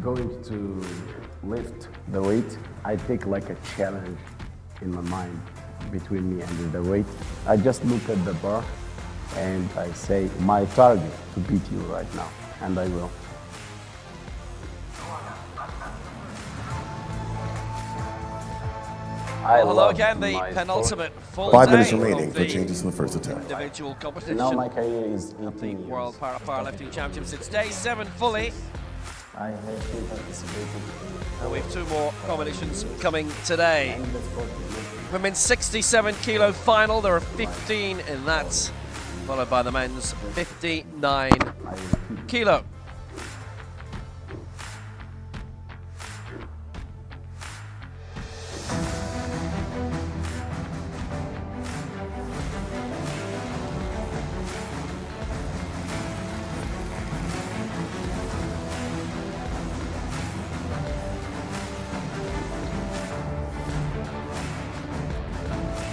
going to lift the weight, I take like a challenge in my mind between me and the weight. I just look at the bar and I say my target to beat you right now, and I will. Hello again, the penultimate full 5 day minutes remaining of for the changes in the first attempt. individual competition Now my career is of the 18 years. World Paralifting Championships. It's day 7 fully, I have participated and we have 2 more competitions coming today. in the sport. Women's 67 kilo final, there are 15 in that, followed by the men's 59 kilo.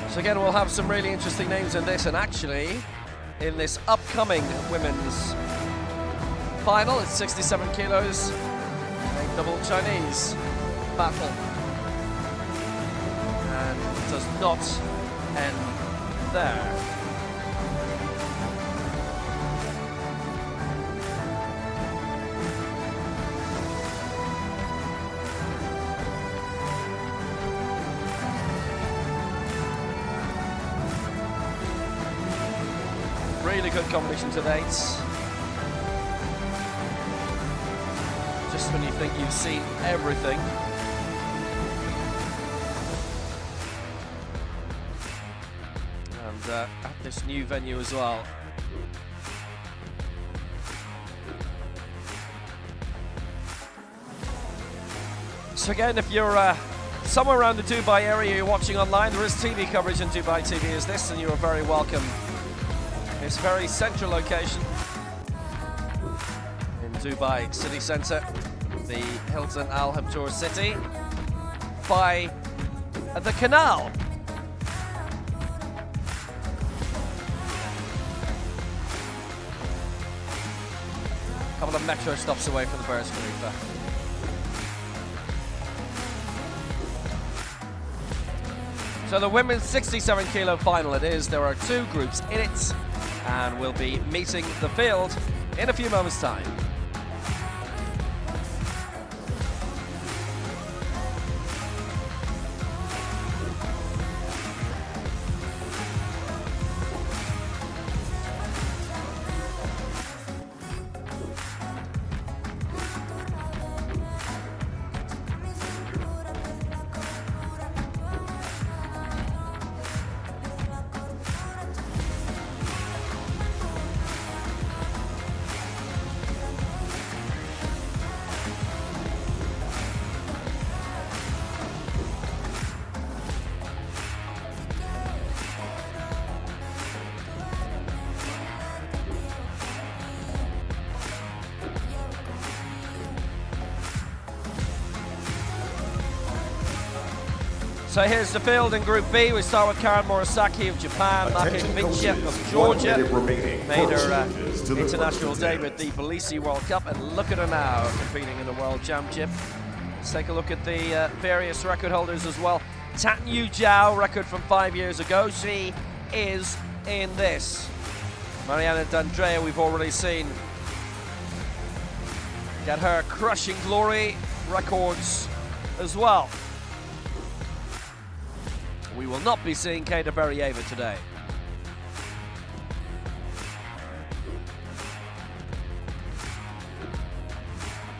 So again, we'll have some really interesting names in this, and actually, in this upcoming women's final, it's 67 kilos, a double Chinese battle. And it does not end there. Really good competition to date. Just when you think you've seen everything. And at this new venue as well. So again, if you're somewhere around the Dubai area, you're watching online, there is TV coverage on Dubai TV as this, and you are very welcome. It's a very central location in Dubai city centre, the Hilton Al Habtoor city, by the canal. A couple of metro stops away from the Burj Khalifa. So the women's 67 kilo final it is. There are 2 groups in it, and we'll be meeting the field in a few moments' time. So here's the field in Group B. We start with Karen Morisaki of Japan, Maki Mincia of Georgia. Made her international debut at the Tbilisi World Cup, and look at her now competing in the World Championship. Let's take a look at the various record holders as well. Tan Yu Zhao, record from 5 years ago. She is in this. Mariana D'Andrea, we've already seen get her crushing glory records as well. We will not be seeing Keita Berrieva today.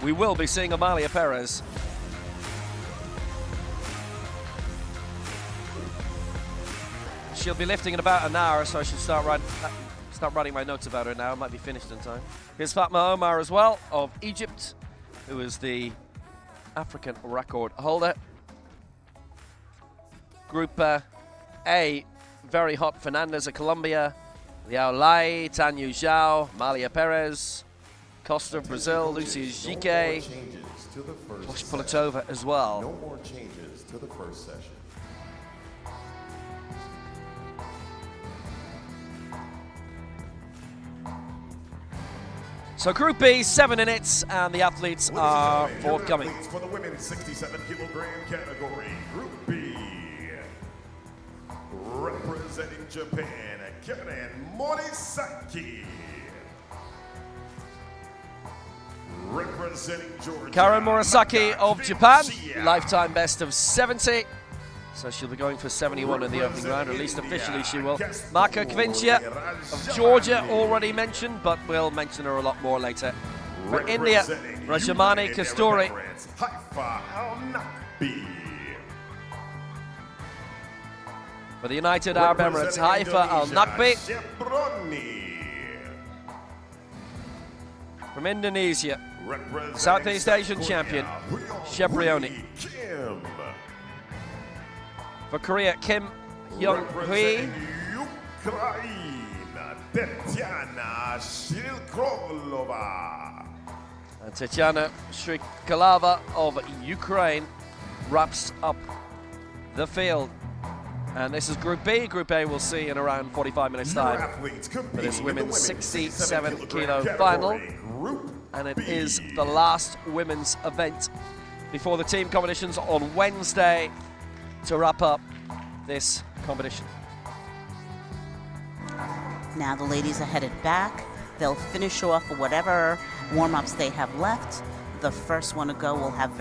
We will be seeing Amalia Perez. She'll be lifting in about an hour, so I should start writing my notes about her now. It might be finished in time. Here's Fatma Omar as well, of Egypt, who is the African record holder. Group A, very hot. Fernandez of Colombia, Liao Lai, Tan Yu Zhao, Amalia Perez, Costa of Brazil, Lucy Jike, Pulatova as well. No more changes to the first session. So Group B, 7 minutes, and the athletes are forthcoming. For the women's 67 kilogram category, Group B. Representing Japan, Karen Morisaki. Representing Georgia, Karen Morisaki of Japan, Shia. lifetime best of 70. So she'll be going for 71 in the opening round, or at least officially she will. Marka Kvincia of Georgia, already mentioned, but we'll mention her a lot more later. For India, Rajamani Kasturi. Haifa Al-Nakbi. For the United Arab Emirates, Haifa Al-Nakbi. From Indonesia, Southeast Asian champion, Sheprioni. For Korea, Kim Young-hui. And Tatiana Shrikalava of Ukraine wraps up the field. And this is Group B. Group A we'll see in around 45 minutes time for this women's 67 kilo final. And it is the last women's event before the team competitions on Wednesday to wrap up this competition. Now the ladies are headed back. They'll finish off whatever warm-ups they have left. The first one to go will have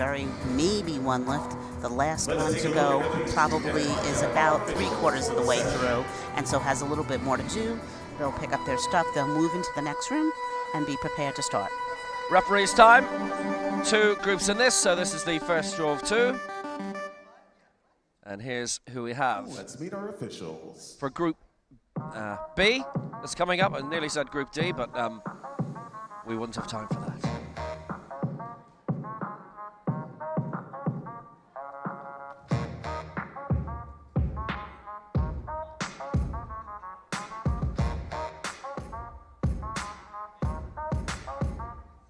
maybe one left. The last one to go probably is about 3/4 of the way through, and so has a little bit more to do. They'll pick up their stuff, they'll move into the next room, and be prepared to start. Referee's time. 2 groups in this, so this is the first draw of 2. And here's who we have. Let's meet our officials. For Group B, that's coming up. I nearly said Group D, but we wouldn't have time for that.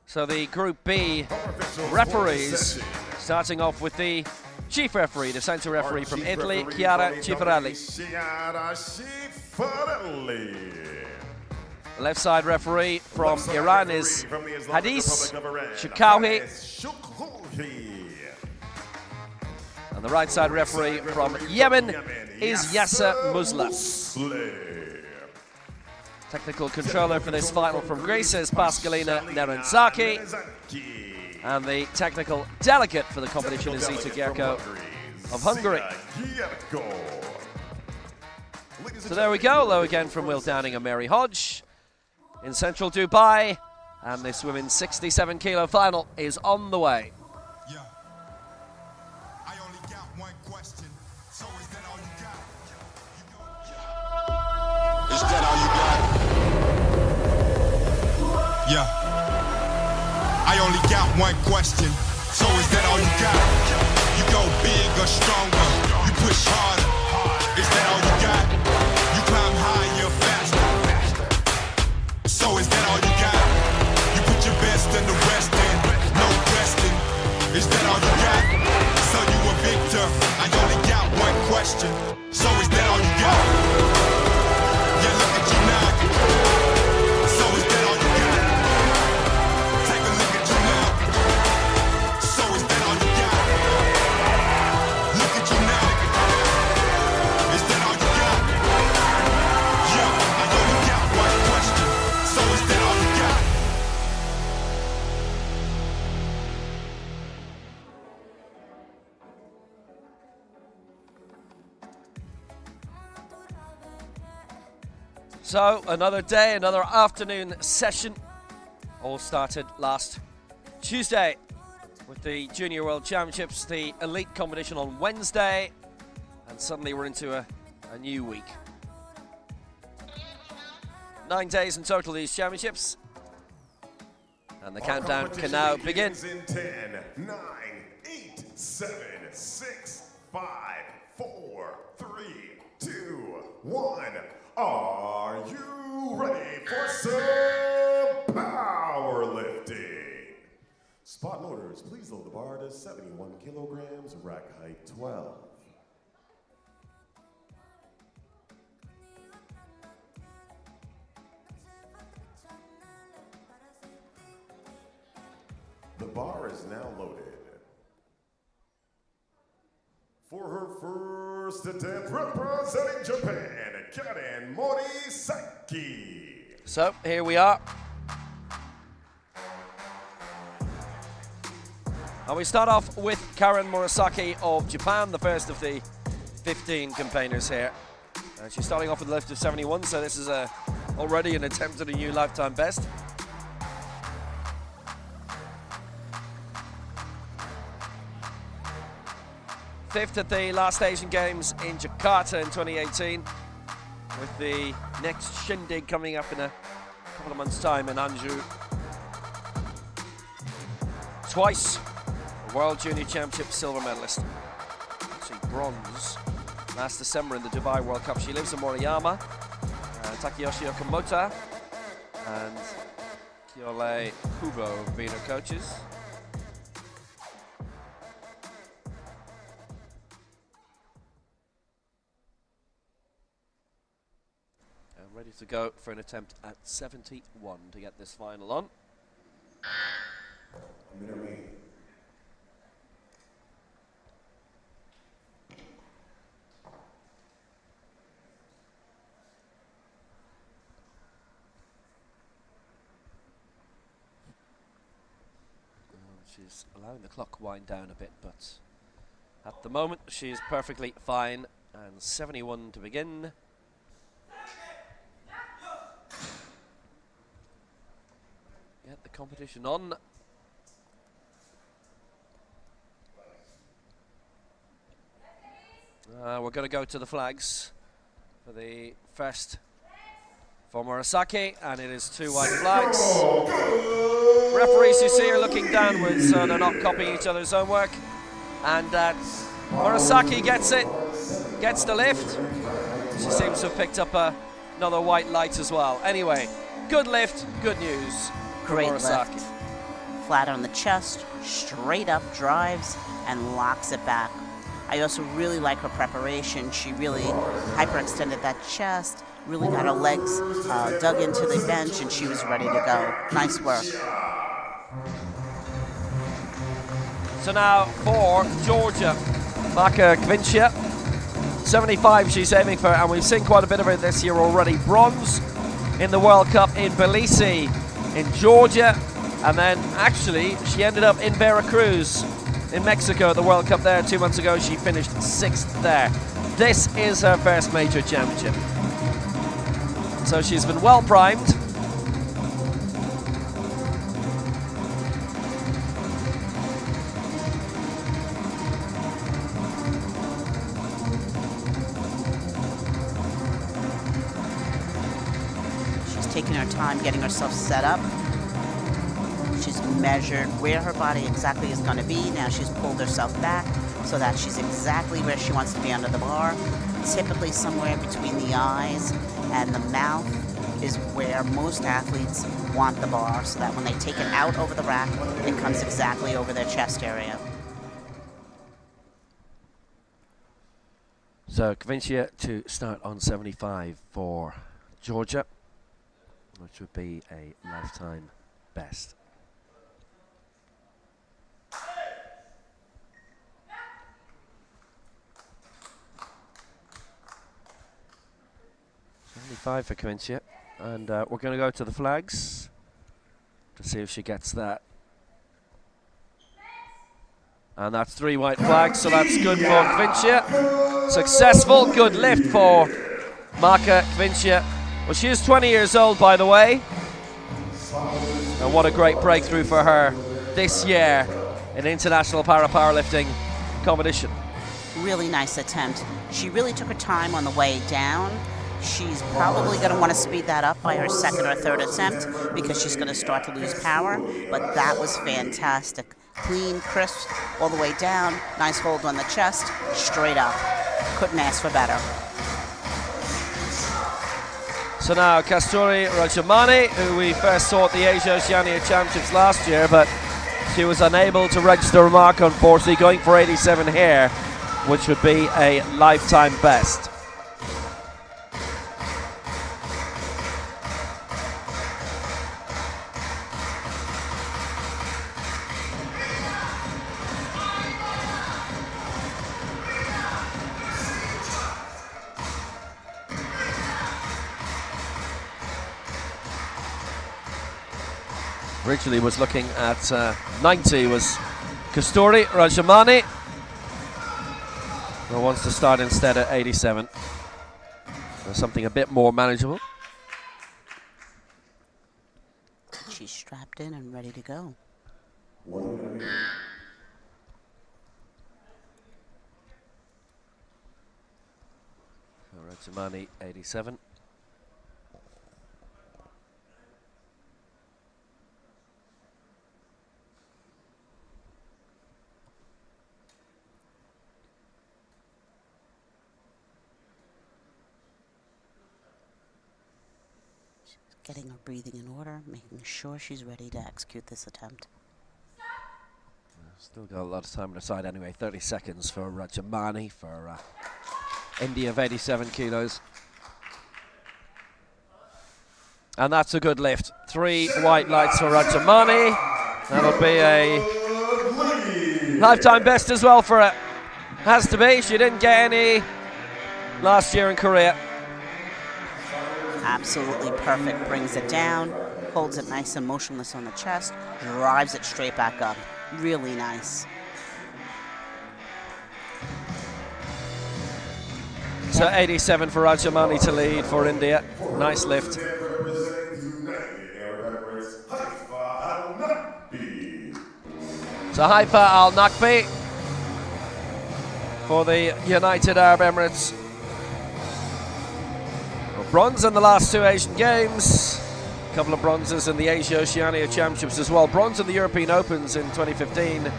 So the Group B referees, starting off with the chief referee, the centre referee from Italy, Chiara Cifarelli. The left side referee from Iran is Hadis Shukauhi. And the right side referee from Yemen is Yasser Musla. Technical controller for this final from Greece is Pascalina Nerenzaki. And the technical delegate for the competition is Zita Gerko of Hungary. So there we go, low again from Will Downing and Mary Hodge in central Dubai. And this women's 67 kilo final is on the way. Yeah. I only got one question. So is that all you got? Is that all you got? Yeah. I only got one question. So is that all you got? You go big or stronger. You push harder. Is that all you got? You climb higher, faster. So is that all you got? You put your best in the rest in. No resting. Is that all you got? So you a victor. I only got one question. So is that all you got? Yeah, look at you now. So is that all you got? Take a look at you now. So is that all you got? Look at you now. Is that all you got? Yeah, I only got one question. So is that all you got? So another day, another afternoon session. All started last Tuesday with the Junior World Championships, the elite competition on Wednesday, and suddenly we're into a new week. 9 days in total, these championships. And the countdown can now begin. In 10, 9, 8, 7, 6, 5, 4, 3, 2, 1. Are you ready for some powerlifting? Spot loaders, please load the bar to 71 kilograms, rack height 12. bar is now loaded. For her first attempt, representing Japan, Karen Morisaki. So here we are. And we start off with Karen Morisaki of Japan, the first of the 15 campaigners here. And she's starting off with a lift of 71, so this is already an attempt at a new lifetime best. Fifth at the last Asian Games in Jakarta in 2018, with the next shindig coming up in a couple of months' time in Anju. Twice World Junior Championship silver medalist. Actually bronze last December in the Dubai World Cup. She lives in Moriyama. Takeyoshi Okamoto and Kyole Kubo have been her coaches. And ready to go for an attempt at 71 to get this final on. She's allowing the clock wind down a bit, but at the moment she is perfectly fine. And 71 to begin. Get the competition on. We're going to go to the flags for the first for Morisaki, and it is 2 white flags. Referees, you see, are looking downwards, so they're not copying each other's homework. And Morisaki gets it, gets the lift. She seems to have picked up another white light as well. Anyway, good lift, good news. Great Morisaki. lift. Flat on the chest, straight up drives and locks it back. I also really like her preparation. She really hyperextended that chest, really got her legs dug into the bench, and she was ready to go. Nice work. So now for Georgia, Maka Kvincia, 75 she's aiming for, and we've seen quite a bit of her this year already. Bronze in the World Cup in Belize, in Georgia, and then actually she ended up in Veracruz in Mexico at the World Cup there 2 months ago. She finished 6th there. This is her first major championship. So she's been well primed. She's taking her time getting herself set up. She's measured where her body exactly is going to be. Now she's pulled herself back so that she's exactly where she wants to be under the bar. Typically somewhere between the eyes and the mouth is where most athletes want the bar, so that when they take it out over the rack, it comes exactly over their chest area. So Kvincia to start on 75 for Georgia, which would be a lifetime best. For Kvincia, and we're going to go to the flags to see if she gets that. And that's 3 white flags, so that's good for Kvincia. Successful, good lift for Maka Kvincia. Well, she is 20 years old, by the way, and what a great breakthrough for her this year in international powerlifting competition. Really nice attempt. She really took her time on the way down. She's probably going to want to speed that up by her second or third attempt because she's going to start to lose power, but that was fantastic. Clean, crisp, all the way down. Nice hold on the chest, straight up. Couldn't ask for better. So now Kasturi Rajamani, who we first saw at the Asia Oceania Championships last year, but she was unable to register a mark, unfortunately, going for 87 here, which would be a lifetime best. Originally was looking at 90 was Kasturi Rajamani, who wants to start instead at 87. So something a bit more manageable. She's strapped in and ready to go. Rajamani 87. Getting her breathing in order, making sure she's ready to execute this attempt. Still got a lot of time on the side anyway. 30 seconds for Rajamani for India of 87 kilos. And that's a good lift. 3 white lights for Rajamani. That'll be a lifetime best as well for her. Has to be. She didn't get any last year in Korea. Absolutely perfect. Brings it down, holds it nice and motionless on the chest, drives it straight back up. Really nice. So 87 for Rajamani to lead for India. Nice lift. So Haifa Al Naqbi for the United Arab Emirates. Bronze in the last 2 Asian Games. A couple of bronzes in the Asia Oceania Championships as well. Bronze in the European Opens in 2015.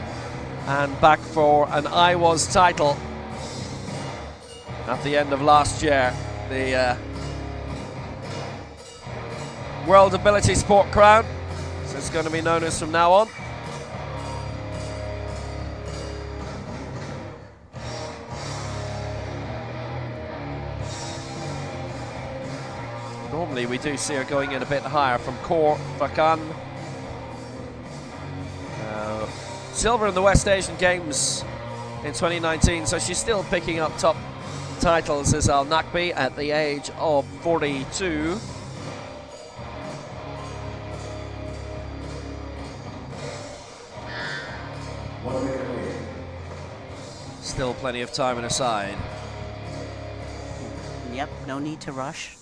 And back for an IWAS title at the end of last year. The World Ability Sport Crown. So it's going to be known as from now on. Normally we do see her going in a bit higher from Khor Fakhan. Silver in the West Asian Games in 2019, so she's still picking up top titles as Al Naqbi at the age of 42. Still plenty of time on her side. Yep, no need to rush.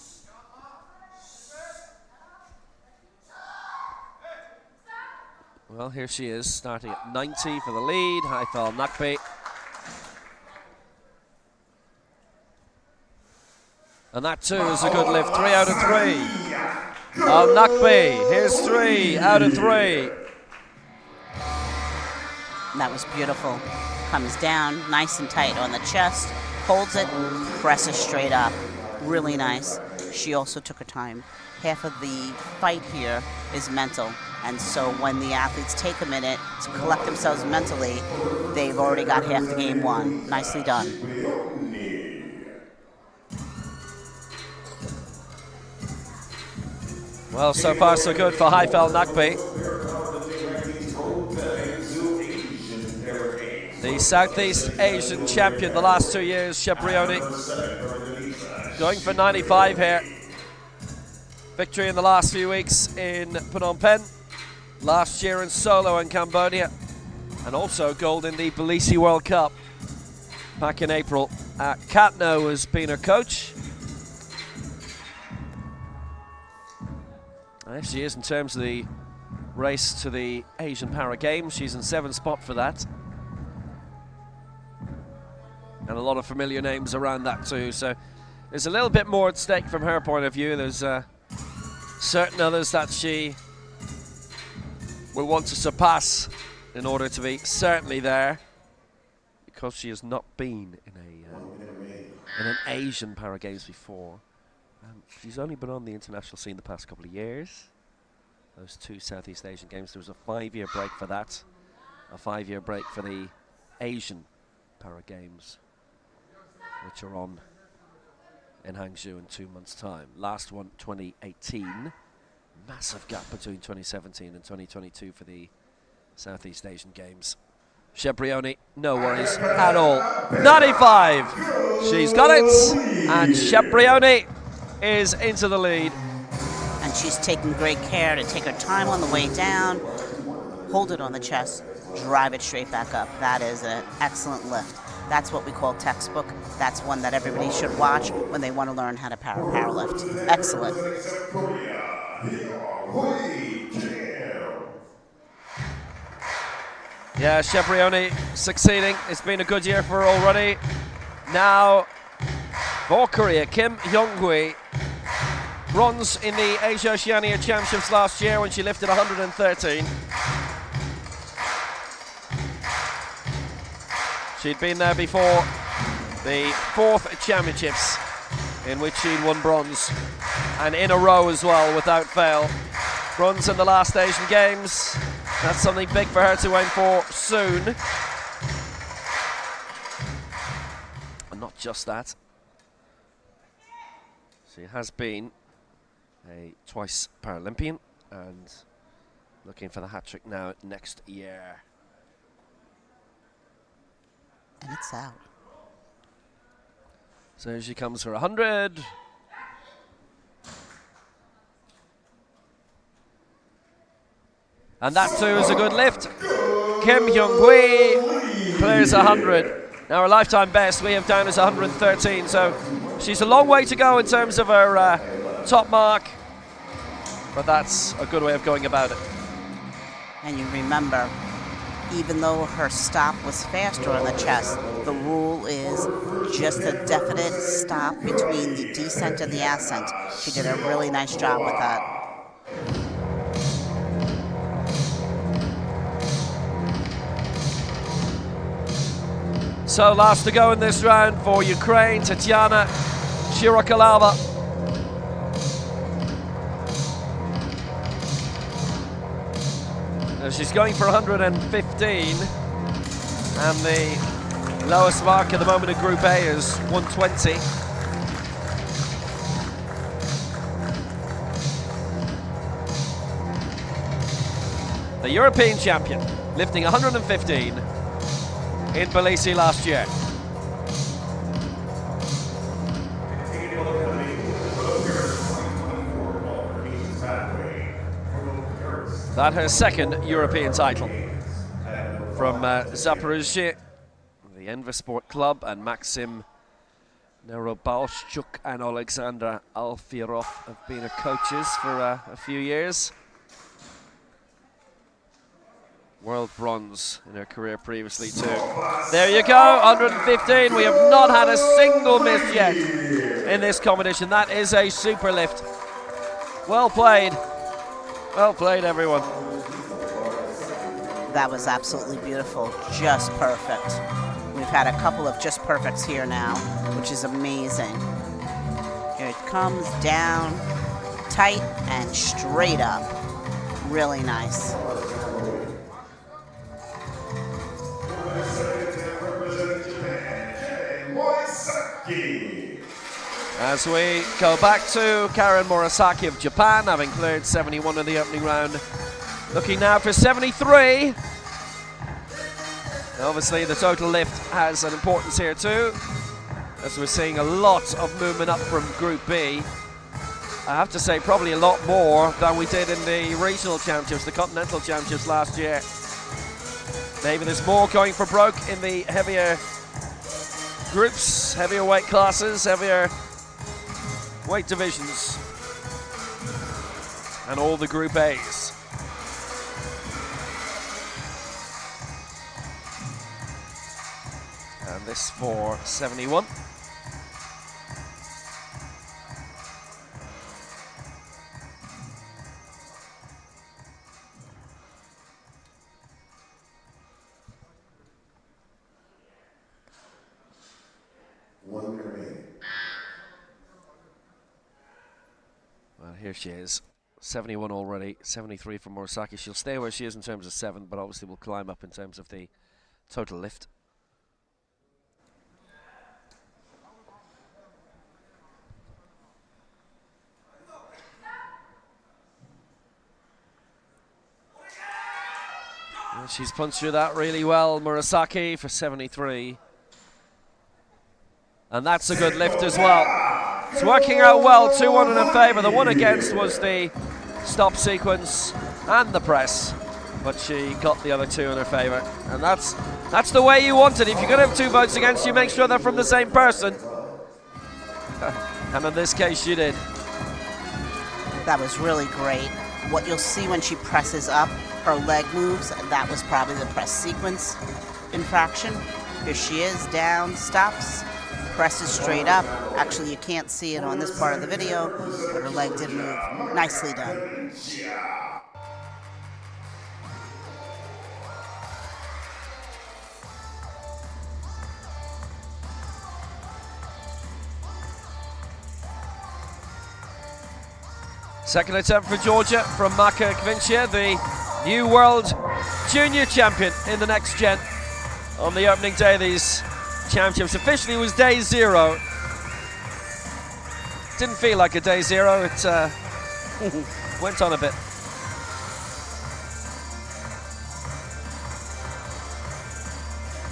Well, here she is, starting at 90 for the lead. Haifa Al Naqbi. And that too is a good lift. 3 out of 3. Al Naqbi, here's 3 out of 3. That was beautiful. Comes down, nice and tight on the chest, holds it, presses straight up. Really nice. She also took her time. Half of the fight here is mental. And so when the athletes take a minute to collect themselves mentally, they've already got half the game won. Nicely done. Well, so far so good for Haifa Al Naqbi. The Southeast Asian champion the last 2 years, Sheprioni. Going for 95 here. Victory in the last few weeks in Phnom Penh. Last year in Solo in Cambodia. And also gold in the Tbilisi World Cup back in April. Katno has been her coach. There she is in terms of the race to the Asian Para Games. She's in 7th spot for that. And a lot of familiar names around that too. So there's a little bit more at stake from her point of view. There's certain others that she will want to surpass in order to be certainly there, because she has not been in an Asian Para Games before. She's only been on the international scene the past couple of years. Those 2 Southeast Asian Games, there was a 5-year break for that, a 5-year break for the Asian Para Games, which are on in Hangzhou in 2 months' time. Last one, 2018. Massive gap between 2017 and 2022 for the Southeast Asian Games. Sheprioni, no worries at all. 95, she's got it, and Sheprioni is into the lead. And she's taking great care to take her time on the way down, hold it on the chest, drive it straight back up. That is an excellent lift. That's what we call textbook. That's one that everybody should watch when they want to learn how to powerlift. Excellent. Yeah, Sheprioni succeeding. It's been a good year for her already. Now, for Korea, Kim Hyung-hui, bronze in the Asia Oceania Championships last year when she lifted 113. She'd been there before the 4th championships in which she'd won bronze, and in a row as well without fail. Bronze in the last Asian Games. That's something big for her to aim for soon. And not just that. She has been a twice Paralympian and looking for the hat-trick now next year. And it's out. So here she comes for 100. And that too is a good lift. Kim Hyung-hui clears 100. Now her lifetime best we have down as 113, so she's a long way to go in terms of her top mark, but that's a good way of going about it. And you remember, even though her stop was faster on the chest, the rule is just a definite stop between the descent and the ascent. She did a really nice job with that. So last to go in this round for Ukraine, Tatiana Shirokalava. Now she's going for 115, and the lowest mark at the moment in Group A is 120. The European champion, lifting 115 in Tbilisi last year. That her second European title. From Zaporozhye, the Enver Sport Club, and Maxim Nerobalchuk and Alexander Alfirov have been her coaches for a few years. World bronze in her career previously too. There you go, 115. We have not had a single miss yet in this competition. That is a super lift. Well played. Well played, everyone. That was absolutely beautiful, just perfect. We've had a couple of just perfects here now, which is amazing. Here it comes down, tight and straight up. Really nice. As we go back to Karen Murasaki of Japan, having cleared 71 in the opening round. Looking now for 73. Obviously the total lift has an importance here too, as we're seeing a lot of movement up from Group B. I have to say probably a lot more than we did in the regional championships, the continental championships last year. Maybe there's more going for broke in the heavier groups, heavier weight classes, heavier weight divisions, and all the Group A's. And this for 71. One remaining. Well, here she is, 71 already, 73 for Murasaki. She'll stay where she is in terms of 7, but obviously will climb up in terms of the total lift. And she's punched through that really well, Murasaki, for 73. And that's a good lift as well. It's working out well, 2-1 in her favour. The one against was the stop sequence and the press, but she got the other two in her favor, and that's the way you want it. If you're going to have two votes against you, make sure they're from the same person. And in this case, she did. That was really great. What you'll see when she presses up, her leg moves, that was probably the press sequence infraction. Here she is, down, stops, presses straight up. Actually, you can't see it on this part of the video, but her leg did move. Nicely done. Second attempt for Georgia from Maka Kvincia, the new world junior champion in the next gen. On the opening day of these championships, officially was day 0. Didn't feel like a day 0, it went on a bit.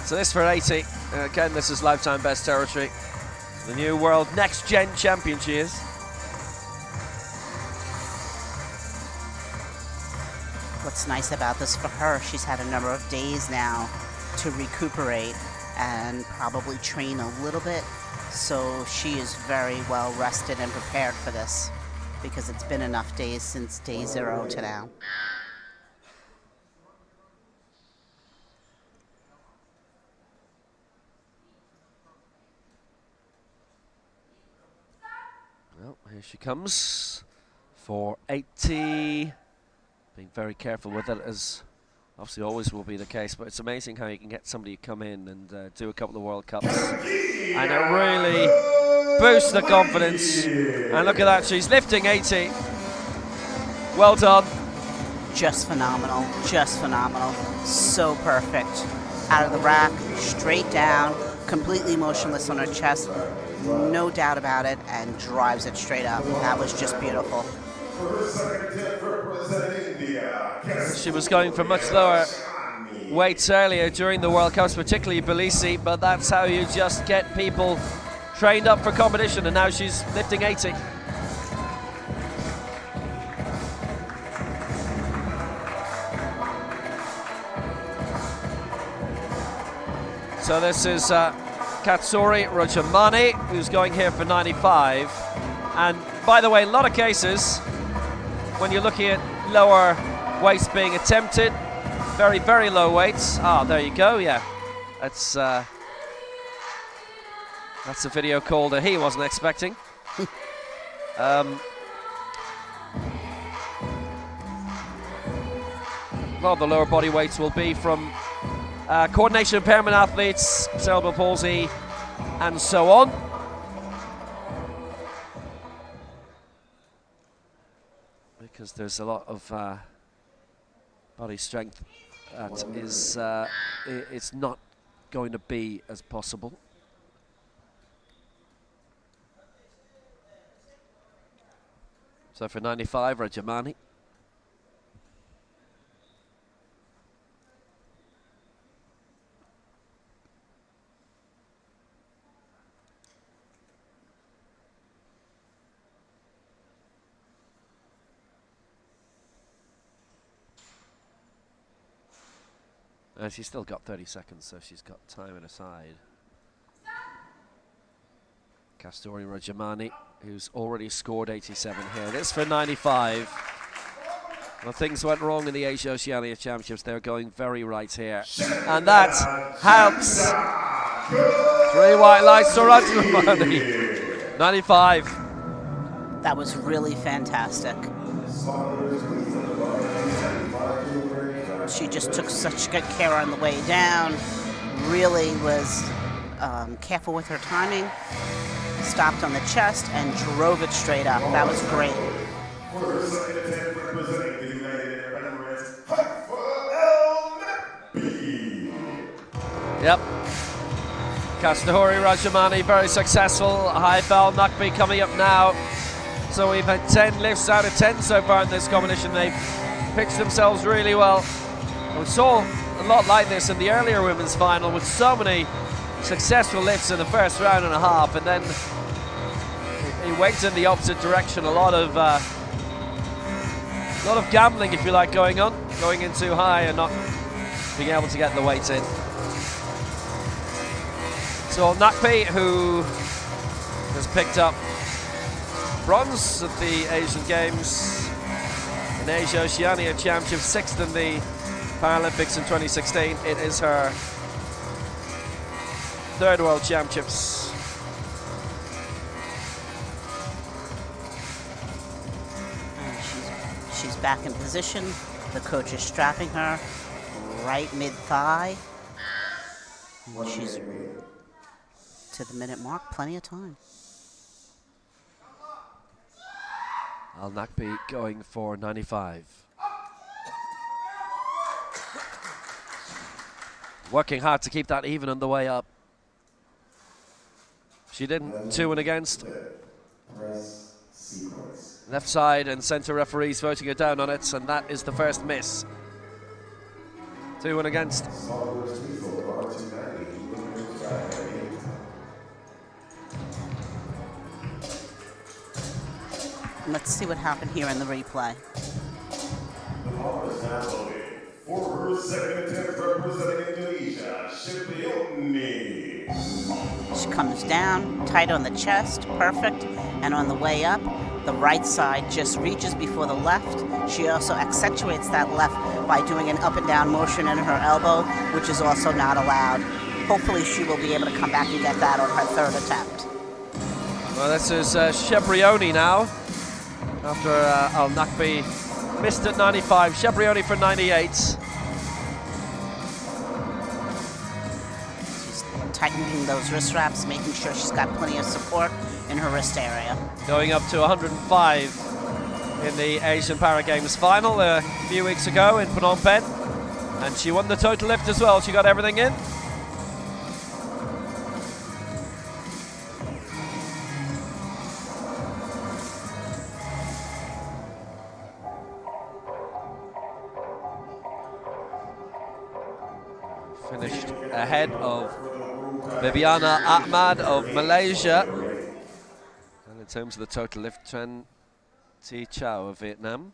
So this for 80, again this is lifetime best territory. The new world next gen champion she is. What's nice about this for her, she's had a number of days now to recuperate and probably train a little bit. So she is very well rested and prepared for this because it's been enough days since day 0 to now. Well, here she comes for 80. Being very careful with it, as obviously always will be the case, but it's amazing how you can get somebody to come in and do a couple of World Cups and it really boosts the confidence. And look at that, she's lifting 80. Well done. Just phenomenal, just phenomenal. So perfect. Out of the rack, straight down, completely motionless on her chest, no doubt about it, and drives it straight up. That was just beautiful. She was going for much lower weights earlier during the World Cups, particularly Belisi, but that's how you just get people trained up for competition, and now she's lifting 80. So this is Katsuri Rajamani, who's going here for 95. And by the way, in a lot of cases, when you're looking at lower weights being attempted, very, very low weights. There you go, yeah. That's a video call that he wasn't expecting. A lot of the lower body weights will be from coordination impairment athletes, cerebral palsy, and so on. Because there's a lot of body strength that is it's not going to be as possible. So for 95, Rajamani. She's still got 30 seconds, so she's got time on her side. Kasturi Rajamani, who's already scored 87 here. This for 95. Well, things went wrong in the Asia Oceania Championships. They're going very right here. And that helps. 3 white lights to Rajamani. 95. That was really fantastic. She just took such good care on the way down, really was careful with her timing, stopped on the chest and drove it straight up. That was great. Yep. Kasturi Rajamani, very successful. Haifal Nakbi coming up now. So we've had 10 lifts out of 10 so far in this competition. They've pitched themselves really well. We saw a lot like this in the earlier women's final with so many successful lifts in the first round and a half, and then it went in the opposite direction. A lot of A lot of gambling, if you like, going on. Going in too high and not being able to get the weight in. So Nakpi, who has picked up bronze at the Asian Games in Asia Oceania Championship, 6th in the Paralympics in 2016. It is her 3rd World Championships. And she's back in position. The coach is strapping her right mid-thigh. And she's to the minute mark, plenty of time. Al Nakpi going for 95. Working hard to keep that even on the way up. She didn't 2 and against. Left side and centre referees voting her down on it, and that is the first miss. 2 and against. Let's see what happened here in the replay. For her second attempt representing Indonesia, Shiprioni. She comes down, tight on the chest, perfect. And on the way up, the right side just reaches before the left. She also accentuates that left by doing an up and down motion in her elbow, which is also not allowed. Hopefully she will be able to come back and get that on her 3rd attempt. Well, this is Shiprioni now. After Al Nakpi missed at 95, Shiprioni for 98. She's tightening those wrist wraps, making sure she's got plenty of support in her wrist area. Going up to 105 in the Asian Para Games final a few weeks ago in Phnom Penh. And she won the total lift as well. She got everything in. Finished ahead of Bibiana Ahmad of Malaysia. And in terms of the total lift, Tran Thi Chau of Vietnam.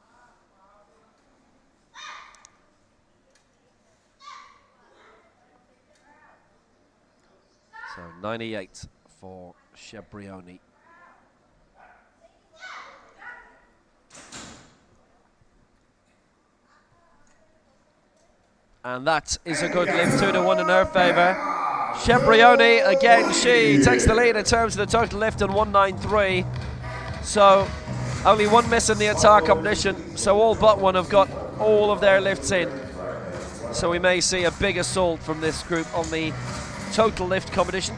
So 98 for Shiprioni. And that is a good lift, 2-1 in her favour. Shiprioni, again, she takes the lead in terms of the total lift on 193. So only 1 miss in the entire competition. So all but one have got all of their lifts in. So we may see a big assault from this group on the total lift competition.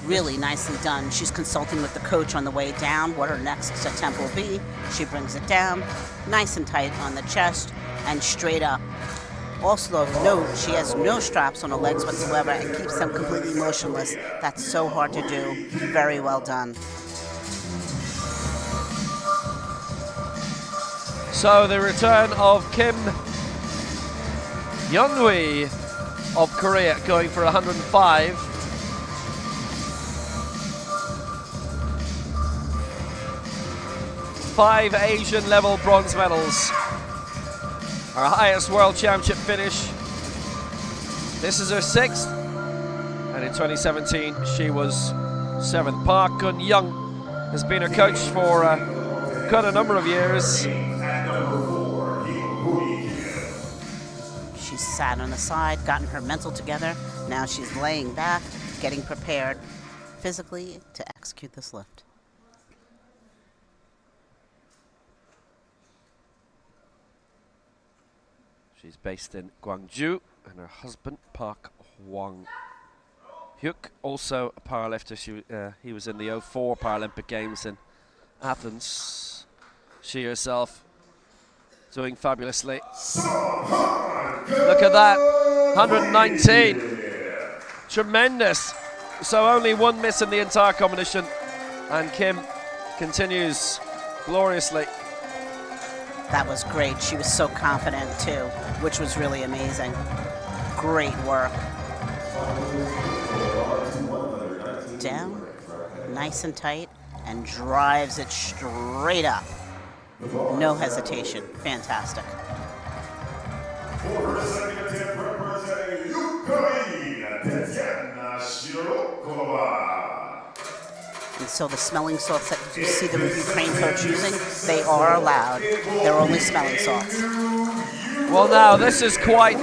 Really nicely done. She's consulting with the coach on the way down what her next attempt will be. She brings it down, nice and tight on the chest and straight up. Also of note, she has no straps on her legs whatsoever and keeps them completely motionless. That's so hard to do. Very well done. So the return of Kim Yeonhui of Korea going for 105. Five Asian level bronze medals. Our highest world championship finish. This is her 6th. And in 2017, she was 7th. Park Kun Young has been her coach for quite a number of years. She's sat on the side, gotten her mental together. Now she's laying back, getting prepared physically to execute this lift. She's based in Gwangju, and her husband, Park Hwang Hyuk, also a powerlifter. He was in the 04 Paralympic Games in Athens. She herself doing fabulously. Look at that, 119. Tremendous. So only 1 miss in the entire competition, and Kim continues gloriously. That was great. She was so confident too, which was really amazing. Great work. Down, nice and tight, and drives it straight up. No hesitation. Fantastic. For her second attempt representing Ukraine, Tatiana Shirokova. And so the smelling salts that you see the Ukraine coach using, they are allowed. They're only smelling salts. Well, now this is quite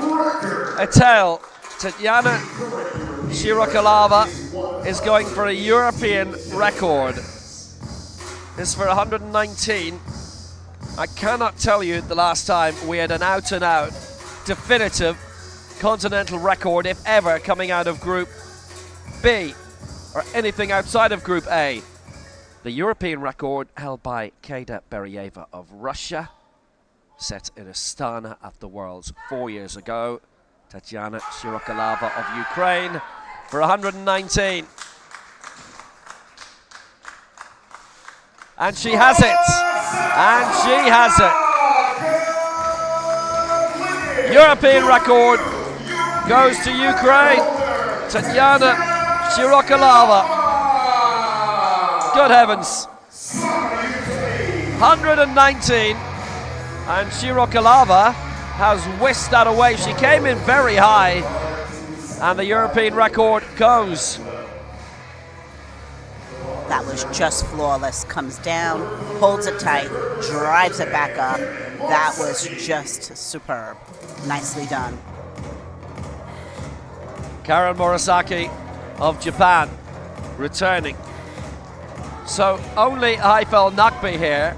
a tale. Tatiana Shirokalava is going for a European record. This is for 119. I cannot tell you the last time we had an out-and-out definitive continental record, if ever, coming out of Group B or anything outside of Group A. The European record held by Keda Beryeva of Russia, set in Astana at the Worlds 4 years ago. Tatiana Shirokalava of Ukraine for 119. And she has it. And she has it. European record goes to Ukraine. Tatiana Shirokalava. Good heavens. 119. And Shirokalava has whisked that away. She came in very high. And the European record goes. That was just flawless. Comes down, holds it tight, drives it back up. That was just superb. Nicely done. Karen Murasaki of Japan returning. So only Haifel Nakbi here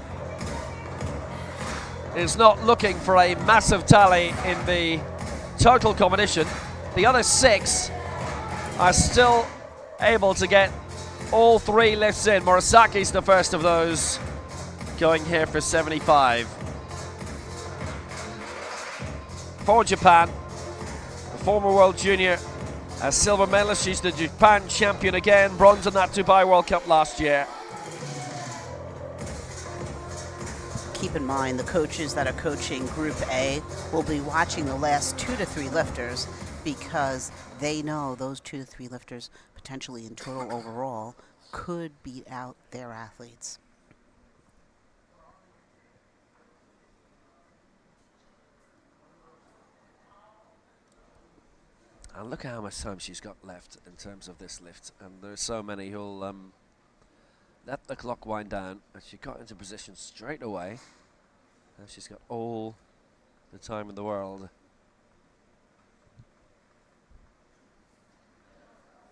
is not looking for a massive tally in the total competition. The other 6 are still able to get all 3 lifts in. Murasaki's the first of those, going here for 75. For Japan, the former world junior silver medalist, she's the Japan champion again, bronze in that Dubai World Cup last year. Keep in mind, the coaches that are coaching Group A will be watching the last 2 to 3 lifters, because they know those 2 to 3 lifters potentially in total overall could beat out their athletes. And look at how much time she's got left in terms of this lift. And there's so many who'll let the clock wind down. And she got into position straight away. And she's got all the time in the world.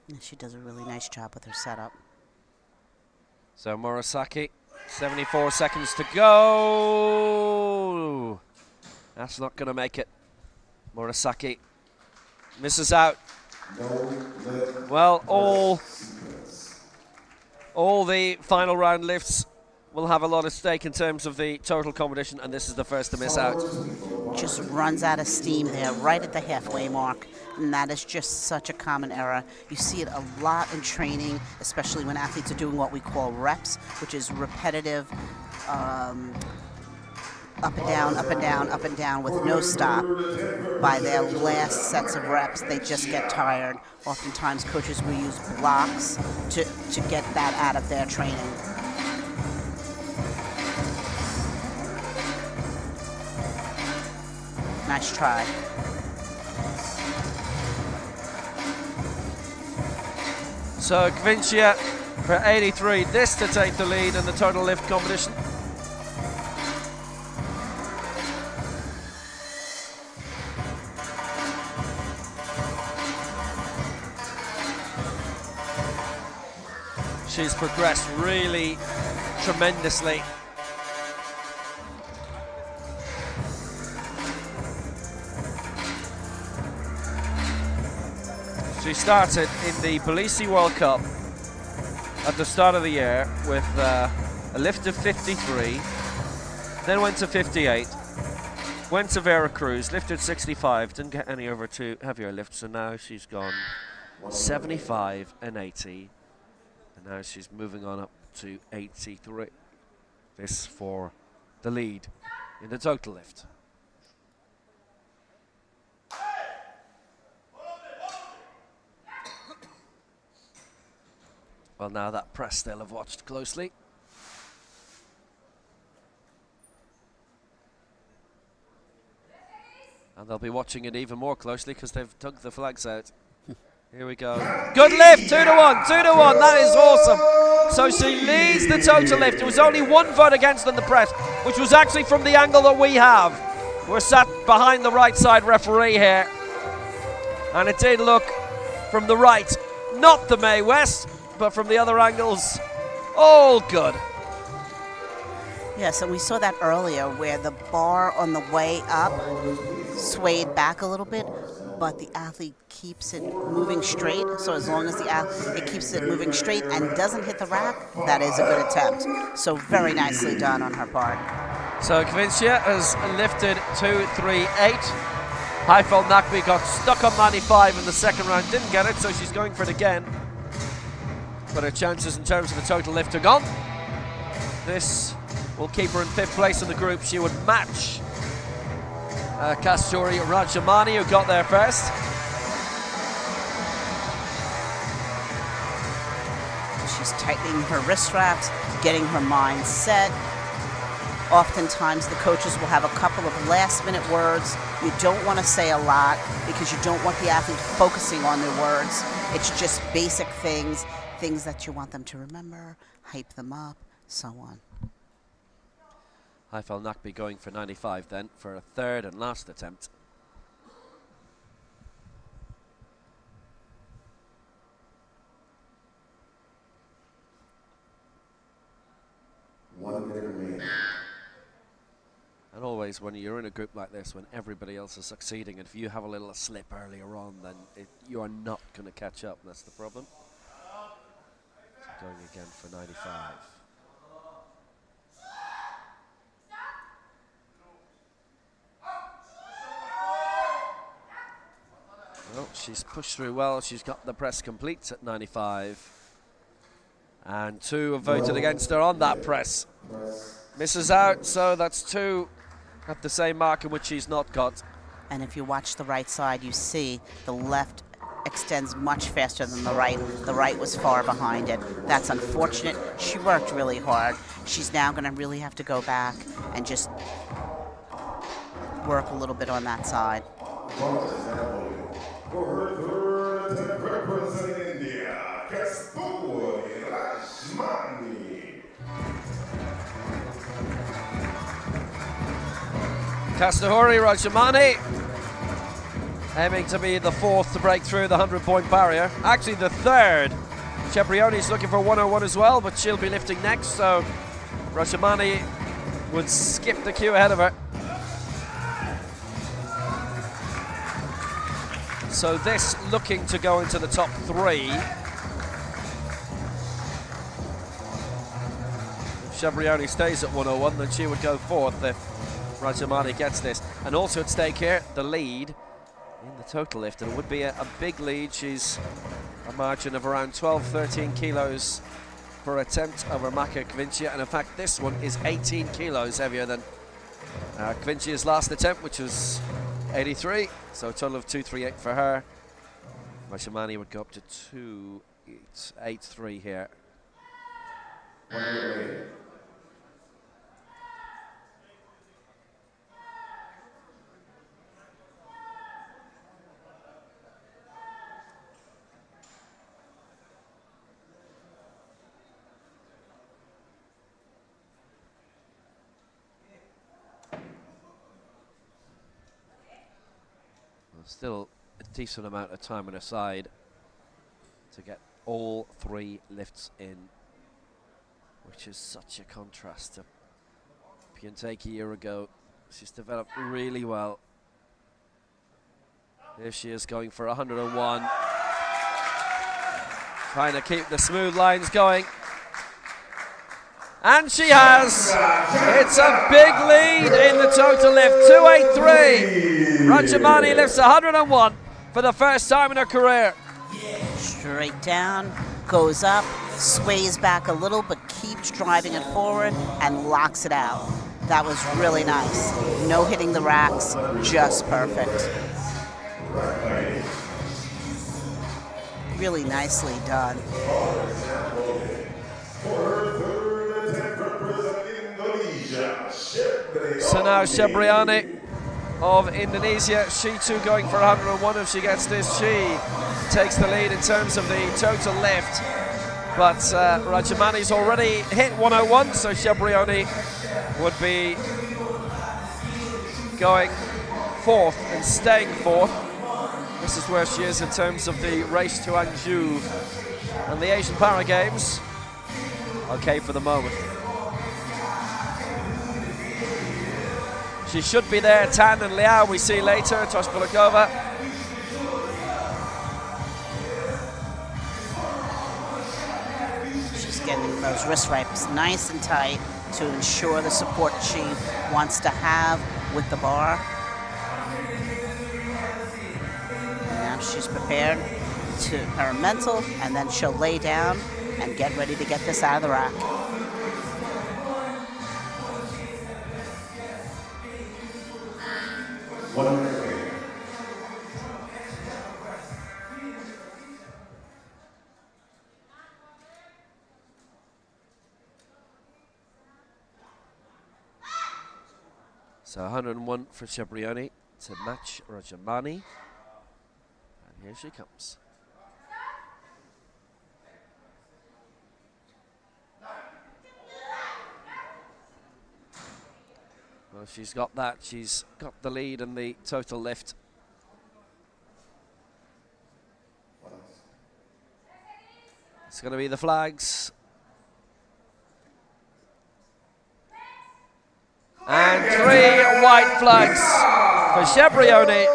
And she does a really nice job with her setup. So Murasaki, 74 seconds to go. That's not going to make it. Murasaki misses out. Well, all the final round lifts will have a lot at stake in terms of the total competition, and this is the first to miss out. Just runs out of steam there, right at the halfway mark, and that is just such a common error. You see it a lot in training, especially when athletes are doing what we call reps, which is repetitive up and down, up and down, up and down with no stop. By their last sets of reps, they just get tired. Oftentimes, coaches will use blocks to get that out of their training. Nice try. So Gvincia for 83, this to take the lead in the total lift competition. She's progressed really tremendously. She started in the Tbilisi World Cup at the start of the year with a lift of 53, then went to 58, went to Veracruz, lifted 65, didn't get any over two heavier lifts, and now she's gone 75 and 80, and now she's moving on up to 83. This for the lead in the total lift. Well, now that press they'll have watched closely. And they'll be watching it even more closely because they've dug the flags out. Here we go. Good lift, 2 to 1, 2 to 1. That is awesome. So she leads the total lift. There was only one vote against on the press, which was actually from the angle that we have. We're sat behind the right side referee here. And it did look from the right, not the Mae West, but from the other angles, all good. Yes, and we saw that earlier where the bar on the way up swayed back a little bit, but the athlete keeps it moving straight. So as long as it keeps it moving straight and doesn't hit the rack, that is a good attempt. So very nicely done on her part. So Kvincia has lifted 238. Heifel Nakby got stuck on 95 in the second round, didn't get it, so she's going for it again. But her chances in terms of the total lift are gone. This will keep her in 5th place in the group. She would match Kasturi Rajamani, who got there first. She's tightening her wrist straps, getting her mind set. Oftentimes the coaches will have a couple of last-minute words. You don't want to say a lot because you don't want the athlete focusing on their words. It's just basic things that you want them to remember, hype them up, so on. Heifel Nakby going for 95 then for a 3rd and last attempt. And always when you're in a group like this, when everybody else is succeeding, and if you have a little slip earlier on, then you are not going to catch up. That's the problem. So going again for 95. Well, she's pushed through well. She's got the press complete at 95. And 2 have voted against her on that press. Misses out, so that's 2 at the same mark in which she's not got. And if you watch the right side, you see the left extends much faster than the right. The right was far behind it. That's unfortunate. She worked really hard. She's now going to really have to go back and just work a little bit on that side. For her 3rd attempt representing India, Kasturi Rajamani. Kasturi Rajamani aiming to be the 4th to break through the 100-point barrier. Actually the 3rd. Cebrioni's looking for 101 as well, but she'll be lifting next, so Rajamani would skip the queue ahead of her. So this looking to go into the top 3. If Cebrioni stays at 101, then she would go 4th if Rajamani gets this. And also at stake here, the lead in the total lift. And it would be a big lead. She's a margin of around 12, 13 kilos per attempt over Maka Kvincia. And in fact, this one is 18 kilos heavier than Kvincia's last attempt, which was 83, so a total of 238 for her. Rajamani would go up to 283 here. Still a decent amount of time on her side to get all 3 lifts in, which is such a contrast to Piantake a year ago. She's developed really well. Here she is going for 101. Trying to keep the smooth lines going. And she has. It's a big lead in the total lift, 283. Rajamani lifts 101 for the first time in her career. Straight down, goes up, sways back a little, but keeps driving it forward and locks it out. That was really nice. No hitting the racks, just perfect. Really nicely done. So now Cebriani of Indonesia. She too going for 101. If she gets this, she takes the lead in terms of the total lift. But Rajamani's already hit 101, so Shebrioni would be going fourth and staying fourth. This is where she is in terms of the race to Hangzhou and the Asian Para Games. Okay for the moment. She should be there. Tan and Liao we see later. Toshpolakova. She's getting those wrist wraps nice and tight to ensure the support she wants to have with the bar. And now she's prepared to her mental, and then she'll lay down and get ready to get this out of the rack. So 101 for Shebrioni to match Rajamani. And here she comes. Well, she's got that. She's got the lead in the total lift. It's going to be the flags. And 3 white flags for Shebrioni.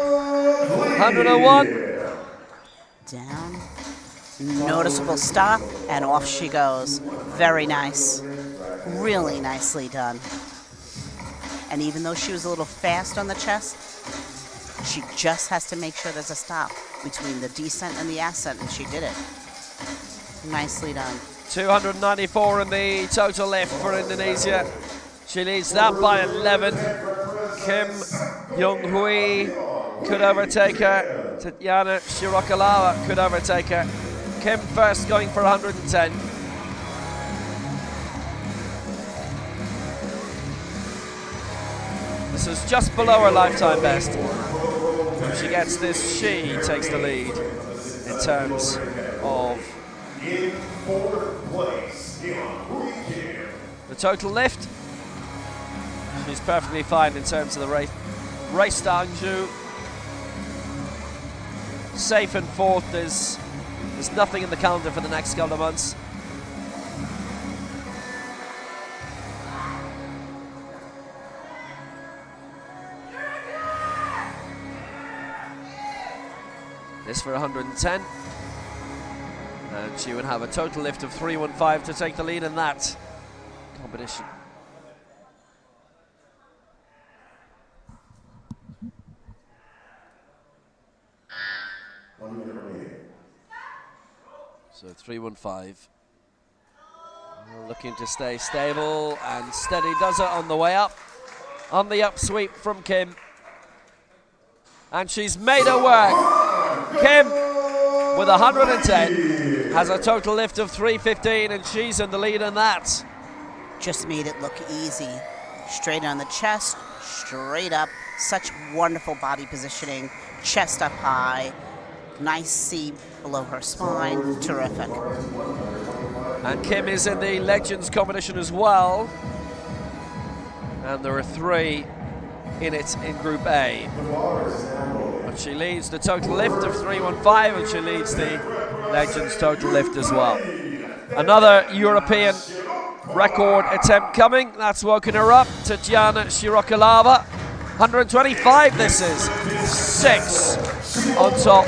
101. Down. Noticeable stop, and off she goes. Very nice. Really nicely done. And even though she was a little fast on the chest, she just has to make sure there's a stop between the descent and the ascent, and she did it. Nicely done. 294 in the total lift for Indonesia. She leads that by 11. Kim Young-hui could overtake her. Tatiana Shirokalava could overtake her. Kim first going for 110. This is just below her lifetime best. If she gets this, she takes the lead in terms of the total lift. She's perfectly fine in terms of the race to Hangzhou. Safe in fourth. There's nothing in the calendar for the next couple of months. This for 110. And she would have a total lift of 315 to take the lead in that competition. So 315. Looking to stay stable and steady. Does it on the way up. On the up sweep from Kim. And she's made her work. Kim with 110 has a total lift of 315, and she's in the lead in that. Just made it look easy. Straight on the chest, straight up. Such wonderful body positioning. Chest up high. Nice seat below her spine. Terrific. And Kim is in the Legends competition as well. And there are 3 in it in Group A. But she leads the total lift of 315, and she leads the Legends total lift as well. Another European record attempt coming. That's woken her up. Tatiana Shirokalava. 125 this is. 6 on top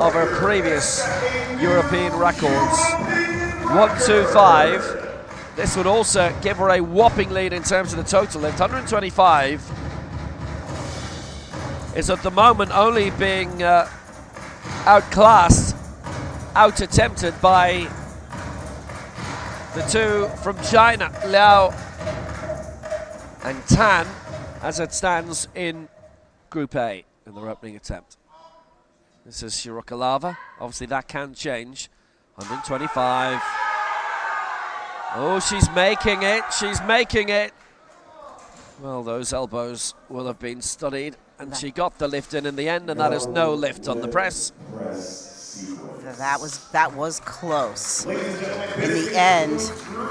of her previous European records. 125. This would also give her a whopping lead in terms of the total lift. 125 is at the moment only being outclassed, out-attempted by the 2 from China, Liao and Tan, as it stands in Group A in their opening attempt. This is Shirokalava. Obviously that can change. 125. Oh, she's making it. She's making it. Well, those elbows will have been studied, and she got the lift in the end, and that is no lift on the press. That was close. In the end,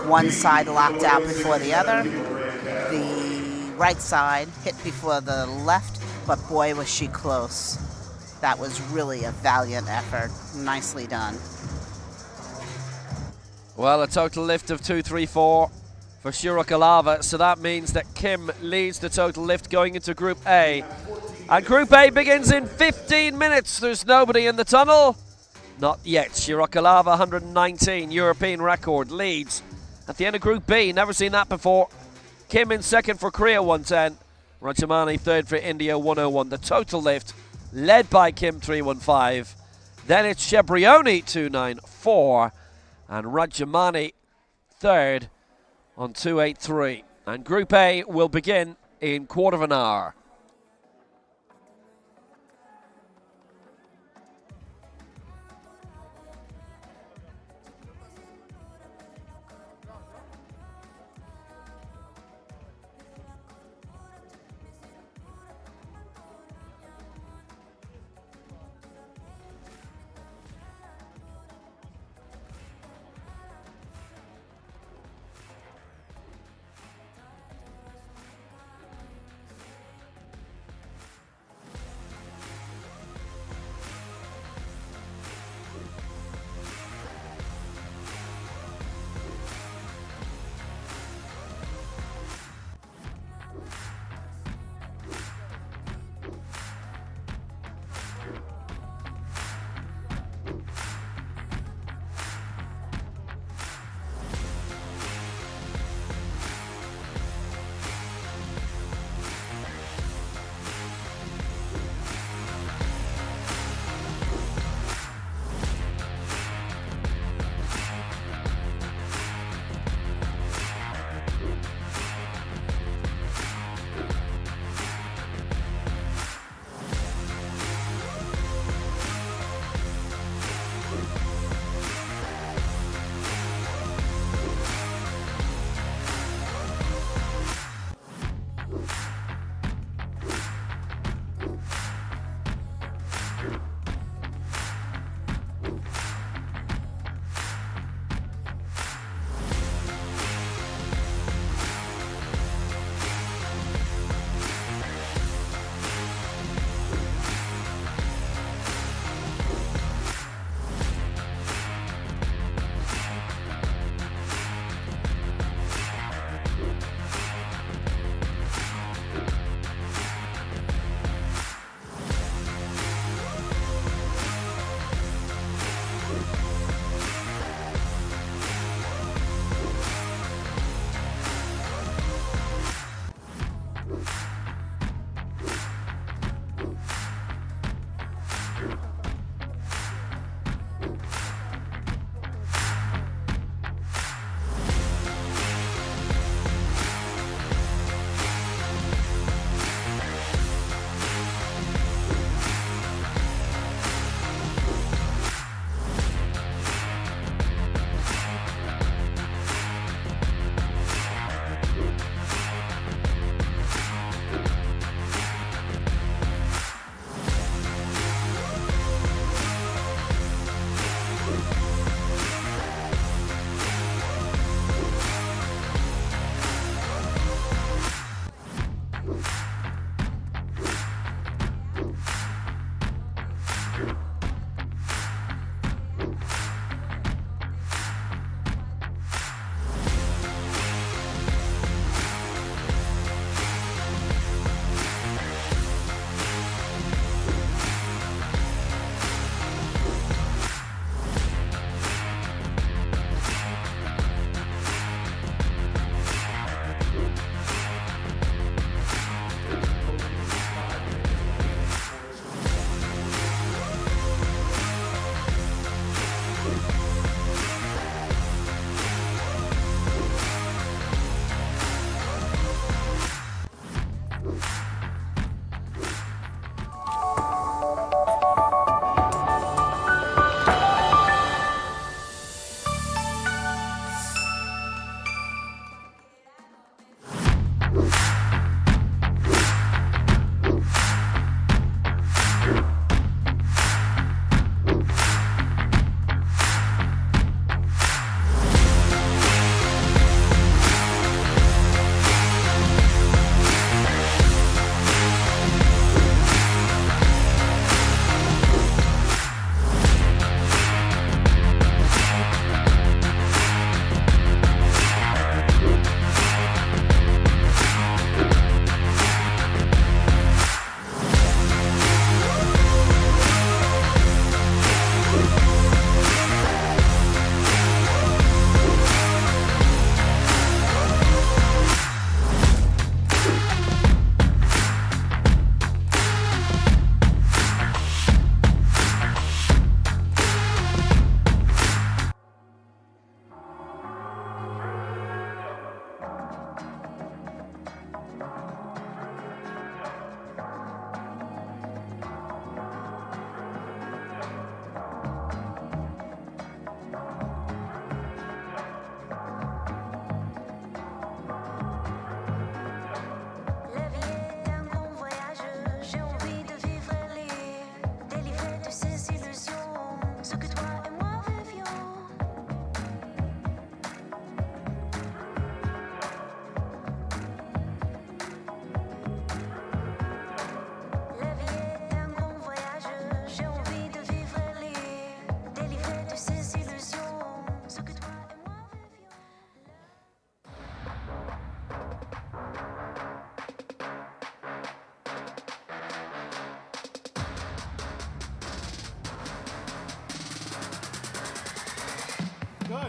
one side locked out before the other. The right side hit before the left, but boy, was she close. That was really a valiant effort. Nicely done. Well, a total lift of 234 for Shirokalava, so that means that Kim leads the total lift going into Group A. And Group A begins in 15 minutes. There's nobody in the tunnel. Not yet. Shirokalava, 119, European record, leads. At the end of Group B, never seen that before. Kim in second for Korea, 110. Rajamani third for India, 101. The total lift led by Kim, 315. Then it's Shebrioni, 294. And Rajamani third on 283. And Group A will begin in quarter of an hour.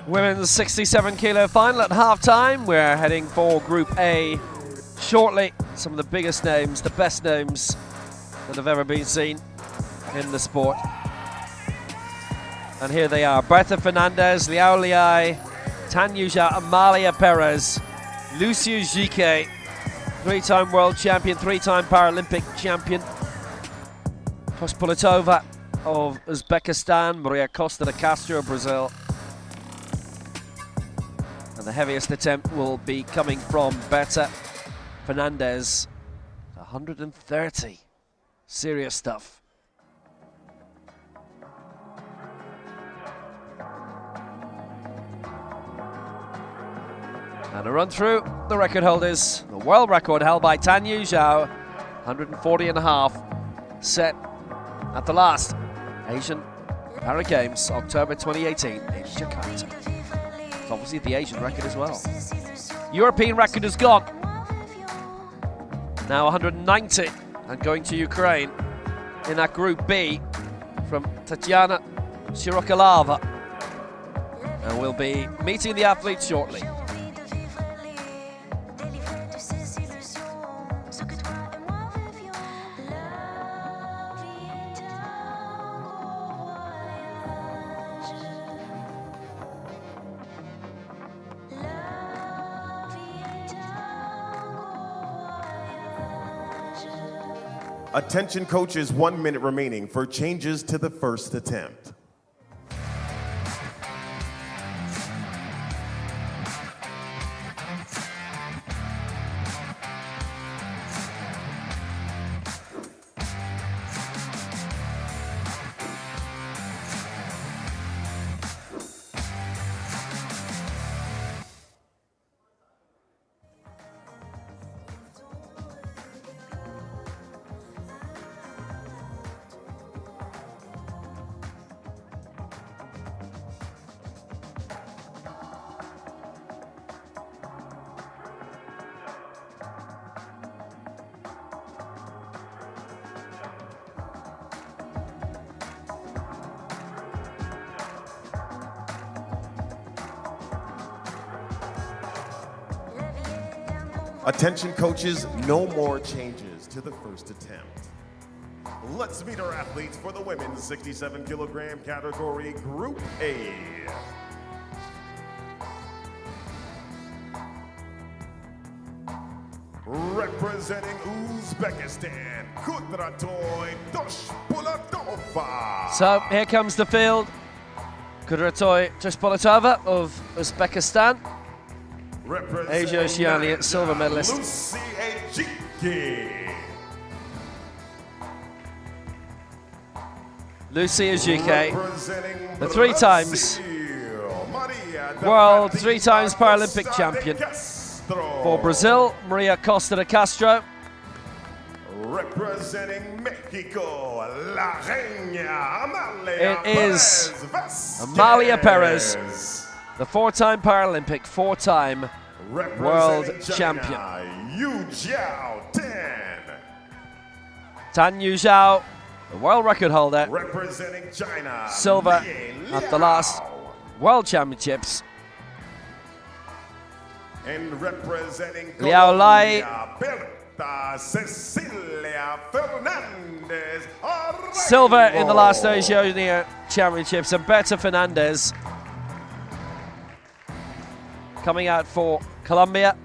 Women's 67 kilo final at half-time. We're heading for Group A shortly. Some of the biggest names, the best names that have ever been seen in the sport. And here they are: Berta Fernandez, Liao Liai, Tan Yuzhao, Amalia Perez, Lucia Jique, three-time world champion, three-time Paralympic champion, Pospolitova of Uzbekistan, Maria Costa de Castro of Brazil. And the heaviest attempt will be coming from Berta Fernandez, 130. Serious stuff. And a run through the record holders. The world record held by Tan Yuzhao, 140.5, set at the last Asian Para Games, October 2018 in Jakarta. It's obviously the Asian record as well. European record is gone. Now 190, and going to Ukraine in that Group B from Tatiana Shirokalava. And we'll be meeting the athletes shortly. Attention coaches, 1 minute remaining for changes to the first attempt. Attention coaches, no more changes to the first attempt. Let's meet our athletes for the women's 67 kilogram category, Group A. Representing Uzbekistan, Kudratoy Doshpolatova. So here comes the field. Kudratoy Doshpolatova of Uzbekistan, Asia Oceania silver medalist. Lucia Jique. Lucia Jique, the three times world, three times Paralympic champion. For Brazil, Maria Costa de Castro. Representing Mexico, La Reina Amalia It is Amalia Perez, the four-time Paralympic, four-time world champion. Yu Jiao Tan Yuzhao, the world record holder, representing China, silver at the last World Championships. And representing Liao Lai, Berta Cecilia Fernandez, silver in the last Oceania Championships, and Berta Fernandez coming out for Colombia.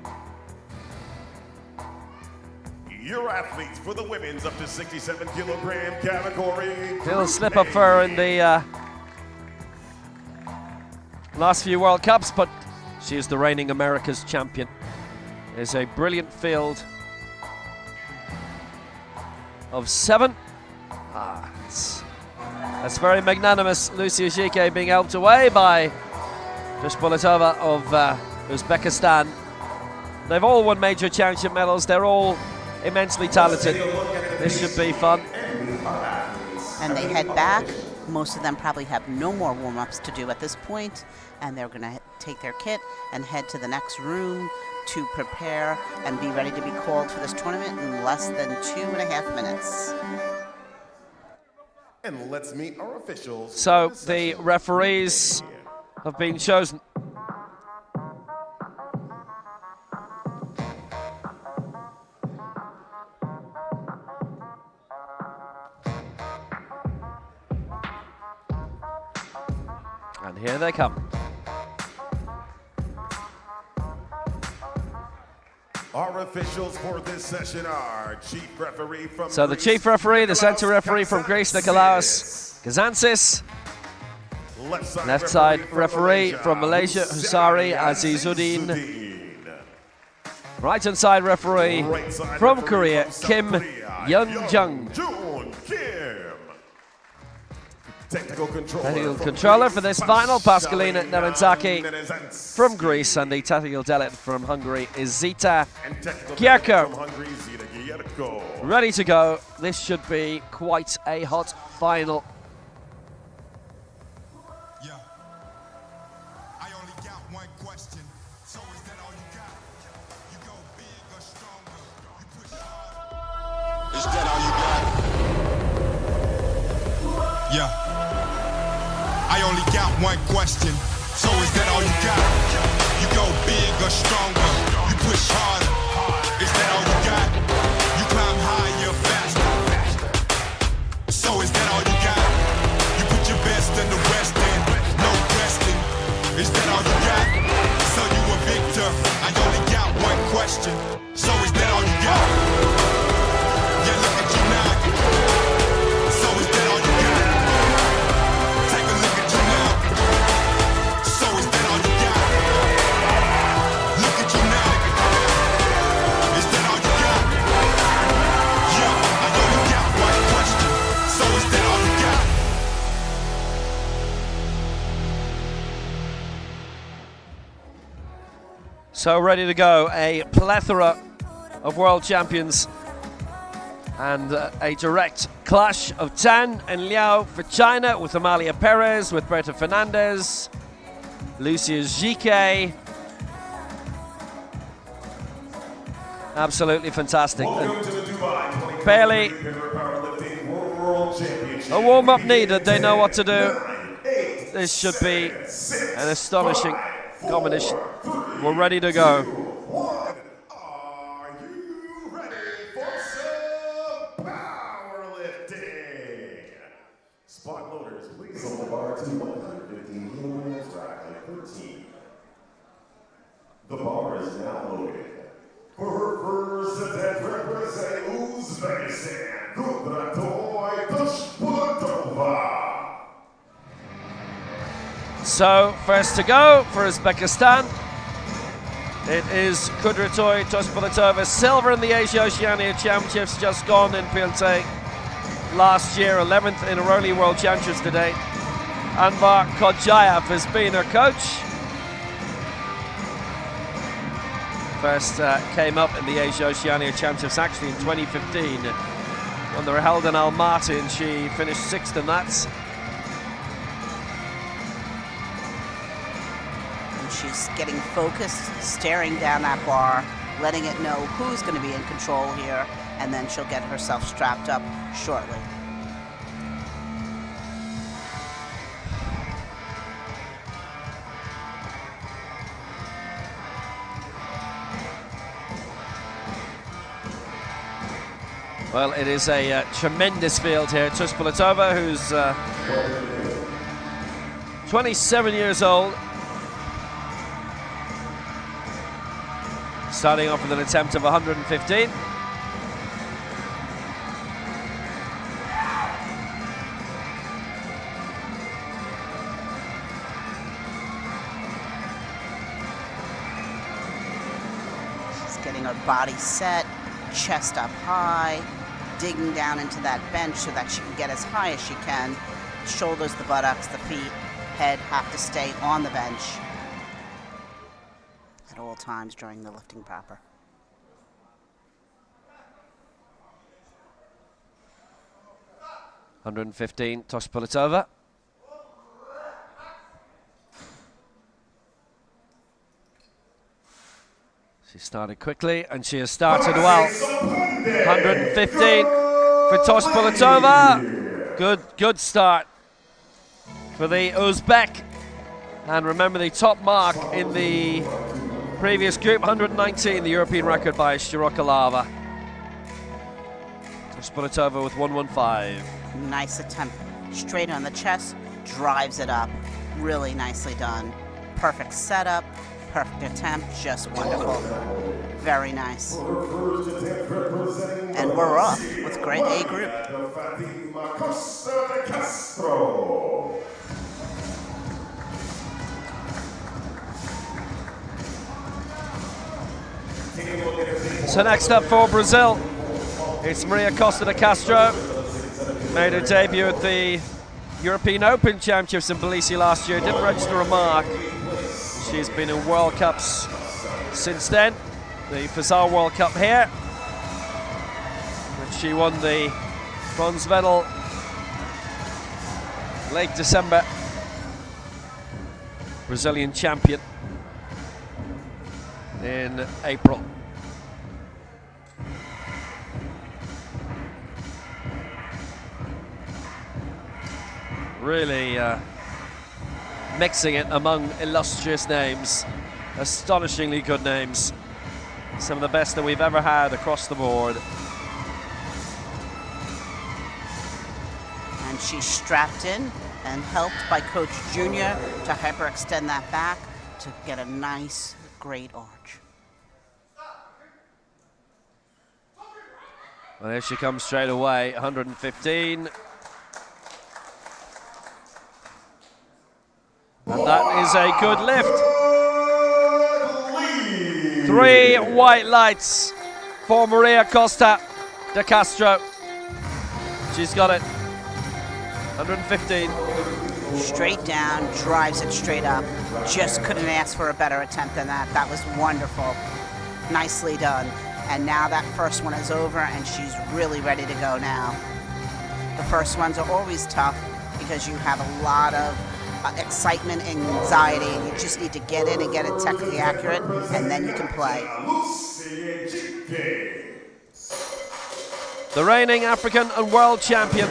Your athletes for the women's up to 67 kilogram category. Little slip up for her in the last few World Cups, but she is the reigning America's champion. There's a brilliant field of 7. That's very magnanimous. Lucia Jique being helped away by Doshpolatova of Uzbekistan. They've all won major championship medals. They're all immensely talented. This should be fun. And they head back. Most of them probably have no more warm-ups to do at this point, and they're going to take their kit and head to the next room to prepare and be ready to be called for this tournament in less than 2.5 minutes. And let's meet our officials. So the referees have been chosen. And here they come. Our officials for this session are Chief Referee from So the Chief Referee, the Centre Referee from Greece, Nikolaos Kazantzis. Left side referee from Malaysia, Husari Azizuddin. Right-hand side referee from Korea, Kim Yeon-jung. Technical controller for this final, Pascalina Nemantaki from Greece, and the technical delegate from Hungary is Zita Gierko. Ready to go. This should be quite a hot final. Yeah. I only got one question. So is that all you got? You go big or stronger. You push harder. Is that all you got? Yeah. I only got one question. So is that all you got? You go big or stronger. You push harder. Is that all you got? You climb higher, faster. So is that all you got? You put your best and the rest in. No question. Is that all you got? So you a victor. I only got one question. So is that all you got? Yeah, look at you now. So is that all you got? Take a look at you now. So is that all you got? Look at you now. Is that all you got? Yeah, I only got one question. So is that all you got? So ready to go, a plethora of world champions and a direct clash of Tan and Liao for China, with Amalia Perez, with Berta Fernandez, Lucia Zhike. Absolutely fantastic. Welcome to the Dubai 2023 Barely Paralympic World Championship. a warm-up needed, they know what to do. This should be an astonishing combination. We're ready to go. Are you ready for some powerlifting? Spot loaders, please hold the bar to 115 kilograms, rack like 13. The bar is now loaded. For her first attempt, representing Uzbekistan, Kudratoy Tushputova. So, first to go for Uzbekistan, it is Kudratoy Toshpulitova, silver in the Asia Oceania Championships, just gone in Pyeongtaek last year, 11th in Aroli World Championships today. Anvar Kodjayev has been her coach. First came up in the Asia Oceania Championships actually in 2015 when they were held in Almaty, and she finished 6th in that. She's getting focused, staring down that bar, letting it know who's going to be in control here, and then she'll get herself strapped up shortly. Well, it is a tremendous field here. Tushpulitova, who's 27 years old, starting off with an attempt of 115. She's getting her body set, chest up high, digging down into that bench so that she can get as high as she can. Shoulders, the buttocks, the feet, head have to stay on the bench at all times during the lifting proper. $115, Toshpulitova. She started quickly, and she has started well. 115 for Toshpulitova. Good start for the Uzbek. And remember the top mark in the previous group, 119, the European record by Shirokalava. Toshpulitova with 115. Nice attempt. Straight on the chest, drives it up. Really nicely done. Perfect setup, perfect attempt, just wonderful. Very nice. And we're off with grade A group. So next up for Brazil, it's Maria Costa de Castro. Made her debut at the European Open Championships in Tbilisi last year. Didn't register a mark. She's been in World Cups since then. The Fazal World Cup here, which she won the bronze medal late December. Brazilian champion in April. Really mixing it among illustrious names, astonishingly good names. Some of the best that we've ever had across the board. And she's strapped in and helped by Coach Junior to hyperextend that back to get a nice, great arch. Well, there she comes straight away, 115. And that is a good lift. 3 white lights for Maria Costa de Castro. She's got it. 115. Straight down, drives it straight up. Just couldn't ask for a better attempt than that. That was wonderful. Nicely done. And now that first one is over and she's really ready to go now. The first ones are always tough because you have a lot of excitement and anxiety. You just need to get in and get it technically accurate, and then you can play. The reigning African and world champion,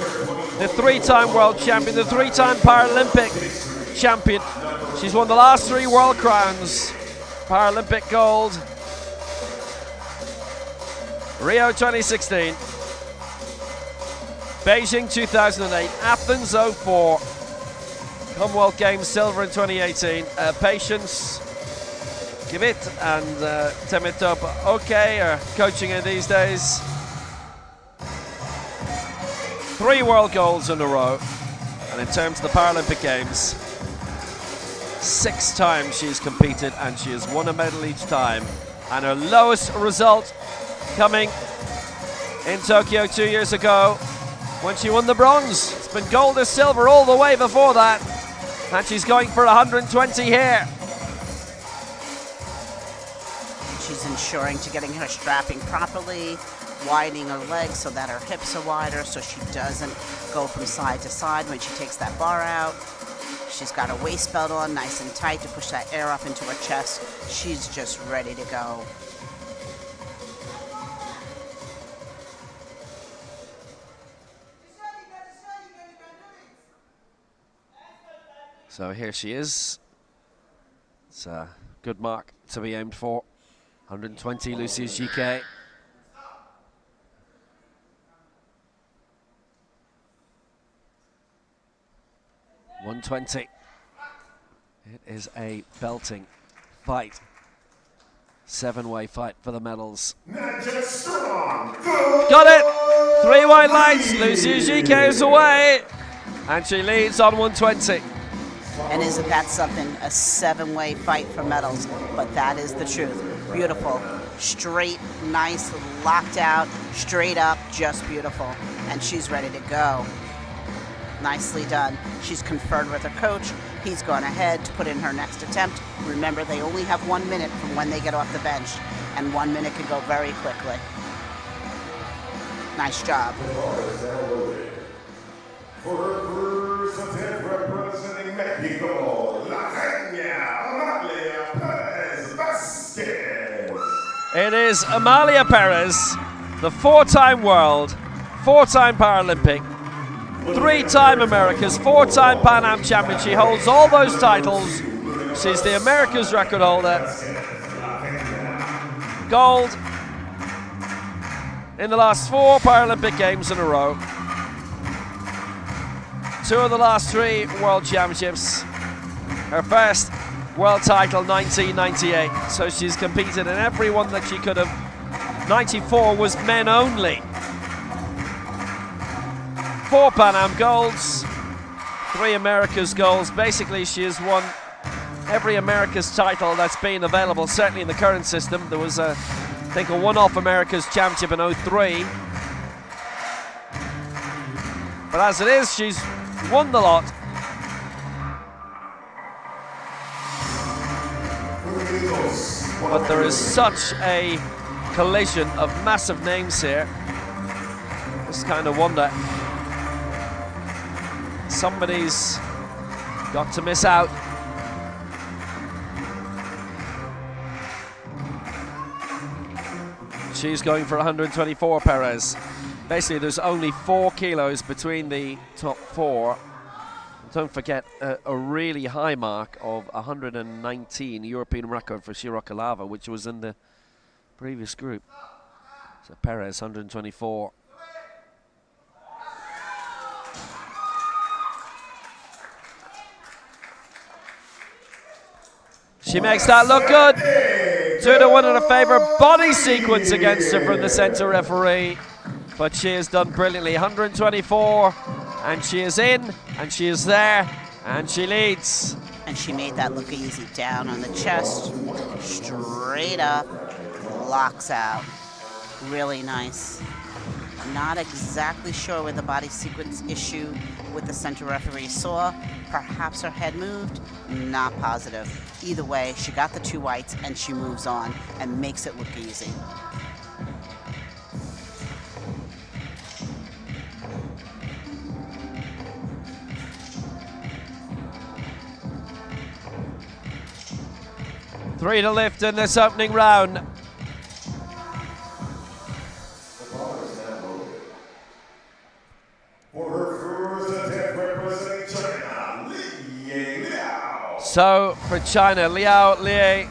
the 3-time world champion, the 3-time Paralympic champion. She's won the last 3 world crowns. Paralympic gold, Rio 2016, Beijing 2008, Athens 04, Commonwealth Games silver in 2018. Patience, Gibit and Temitop okay are coaching her these days. 3 world golds in a row. And in terms of the Paralympic Games, 6 times she's competed and she has won a medal each time. And her lowest result coming in Tokyo 2 years ago when she won the bronze. It's been gold or silver all the way before that. And she's going for 120 here. She's ensuring to getting her strapping properly, widening her legs so that her hips are wider so she doesn't go from side to side when she takes that bar out. She's got her waist belt on nice and tight to push that air up into her chest. She's just ready to go. So here she is. It's a good mark to be aimed for. 120, Lucius GK. $120. It is a belting fight. 7-way fight for the medals. Got it! 3 white lights. Lucius GK is away. And she leads on 120. And isn't that something? A 7-way fight for medals. But that is the truth. Beautiful. Straight, nice, locked out, straight up, just beautiful. And she's ready to go. Nicely done. She's conferred with her coach. He's gone ahead to put in her next attempt. Remember, they only have 1 minute from when they get off the bench. And 1 minute can go very quickly. Nice job. Representing Mexico, it is Amalia Perez, the 4-time world, 4-time Paralympic, 3-time Americas, 4-time Pan Am champion. She holds all those titles. She's the America's record holder. Gold in the last 4 Paralympic Games in a row. 2 of the last 3 World Championships. Her first world title, 1998. So she's competed in every one that she could have. 94 was men only. 4 Pan Am golds, 3 America's golds. Basically, she has won every America's title that's been available, certainly in the current system. There was, I think, a one-off America's Championship in 03. But as it is, she's won the lot. But there is such a collision of massive names here. Just kind of wonder. Somebody's got to miss out. She's going for 124, Perez. Basically, there's only 4 kilos between the top 4. Don't forget a really high mark of 119, European record for Shirokalava, which was in the previous group. So Perez, 124. She makes that look good. 2-1 in a favor. Body sequence against her from the center referee. But she has done brilliantly. 124, and she is in, and she is there, and she leads. And she made that look easy. Down on the chest, straight up, locks out. Really nice. Not exactly sure where the body sequence issue with the center referee saw. Perhaps her head moved, not positive. Either way, she got the 2 whites and she moves on and makes it look easy. Three to lift in this opening round. So for China, LiaoLie,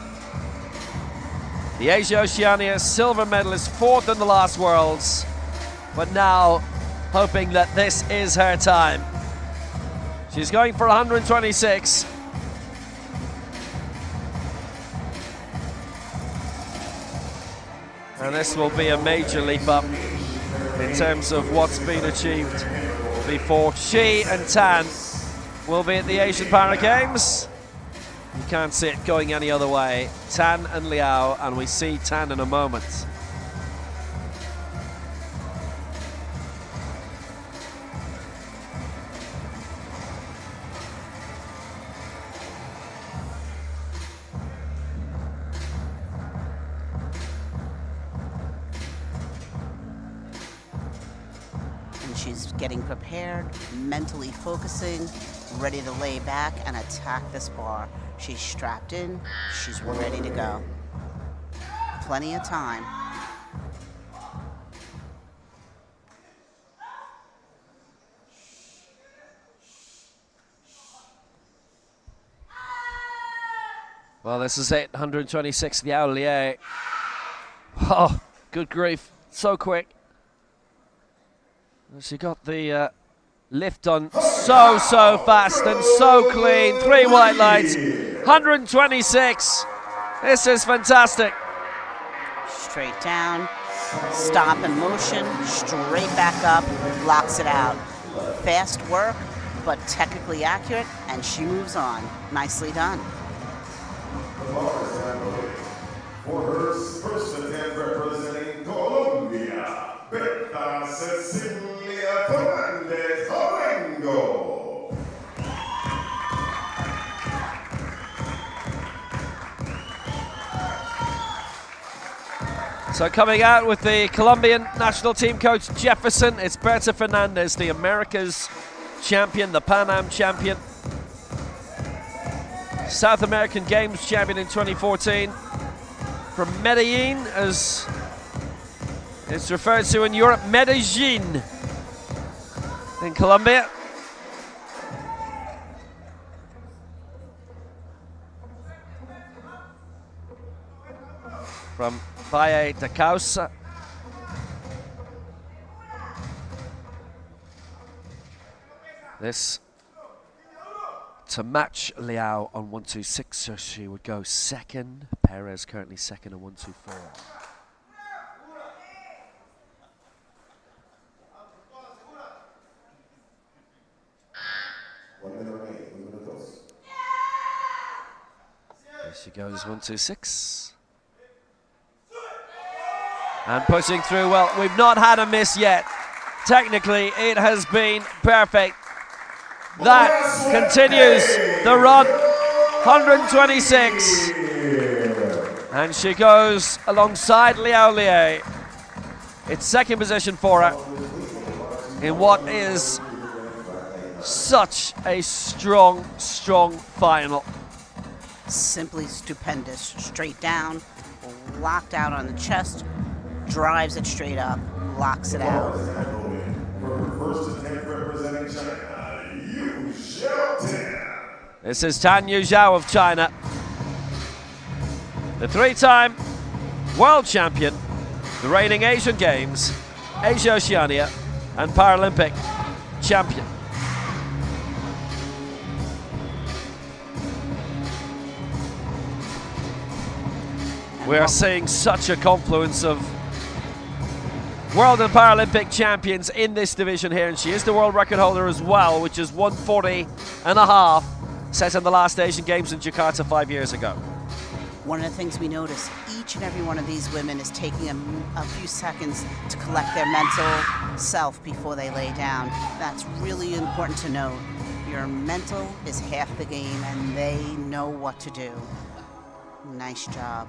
the Asia Oceania silver medalist, 4th in the last Worlds, but now hoping that this is her time. She's going for 126. And this will be a major leap up in terms of what's been achieved before. She and Tan will be at the Asian Para Games. You can't see it going any other way. Tan and Liao, and we see Tan in a moment. She's getting prepared, mentally focusing, ready to lay back and attack this bar. She's strapped in, she's ready to go. Plenty of time. Well, this is it, 126, Liao Lie. Oh, good grief, so quick. She got the lift on so fast and so clean. 3 white lights, 126. This is fantastic. Straight down, stop in motion, straight back up, locks it out. Fast work, but technically accurate, and she moves on. Nicely done. For her first attempt representing Colombia, Berta Cecilia Fernandez Orengo. So coming out with the Colombian national team coach Jefferson, it's Berta Fernandez, the America's champion, the Pan Am champion, South American Games champion in 2014, from Medellin, as it's referred to in Europe, Medellin in Colombia. From Valle de Causa. This to match Liao on 126, so she would go second. Perez currently second on 124. There she goes, 126. And pushing through, well, we've not had a miss yet. Technically, it has been perfect. That continues the run, 126. And she goes alongside Liao Lie. It's second position for her in what is such a strong, strong final. Simply stupendous. Straight down, locked out on the chest, drives it straight up, locks it out. First attempt representing China, Yu Xiaotian. This is Tan Yu Zhao of China, the three-time world champion, the reigning Asian Games, Asia Oceania, and Paralympic champion. We are seeing such a confluence of world and Paralympic champions in this division here, and she is the world record holder as well, which is 140.5, set in the last Asian Games in Jakarta 5 years ago. One of the things we notice, each and every one of these women is taking a few seconds to collect their mental self before they lay down. That's really important to note. Your mental is half the game, and they know what to do. Nice job.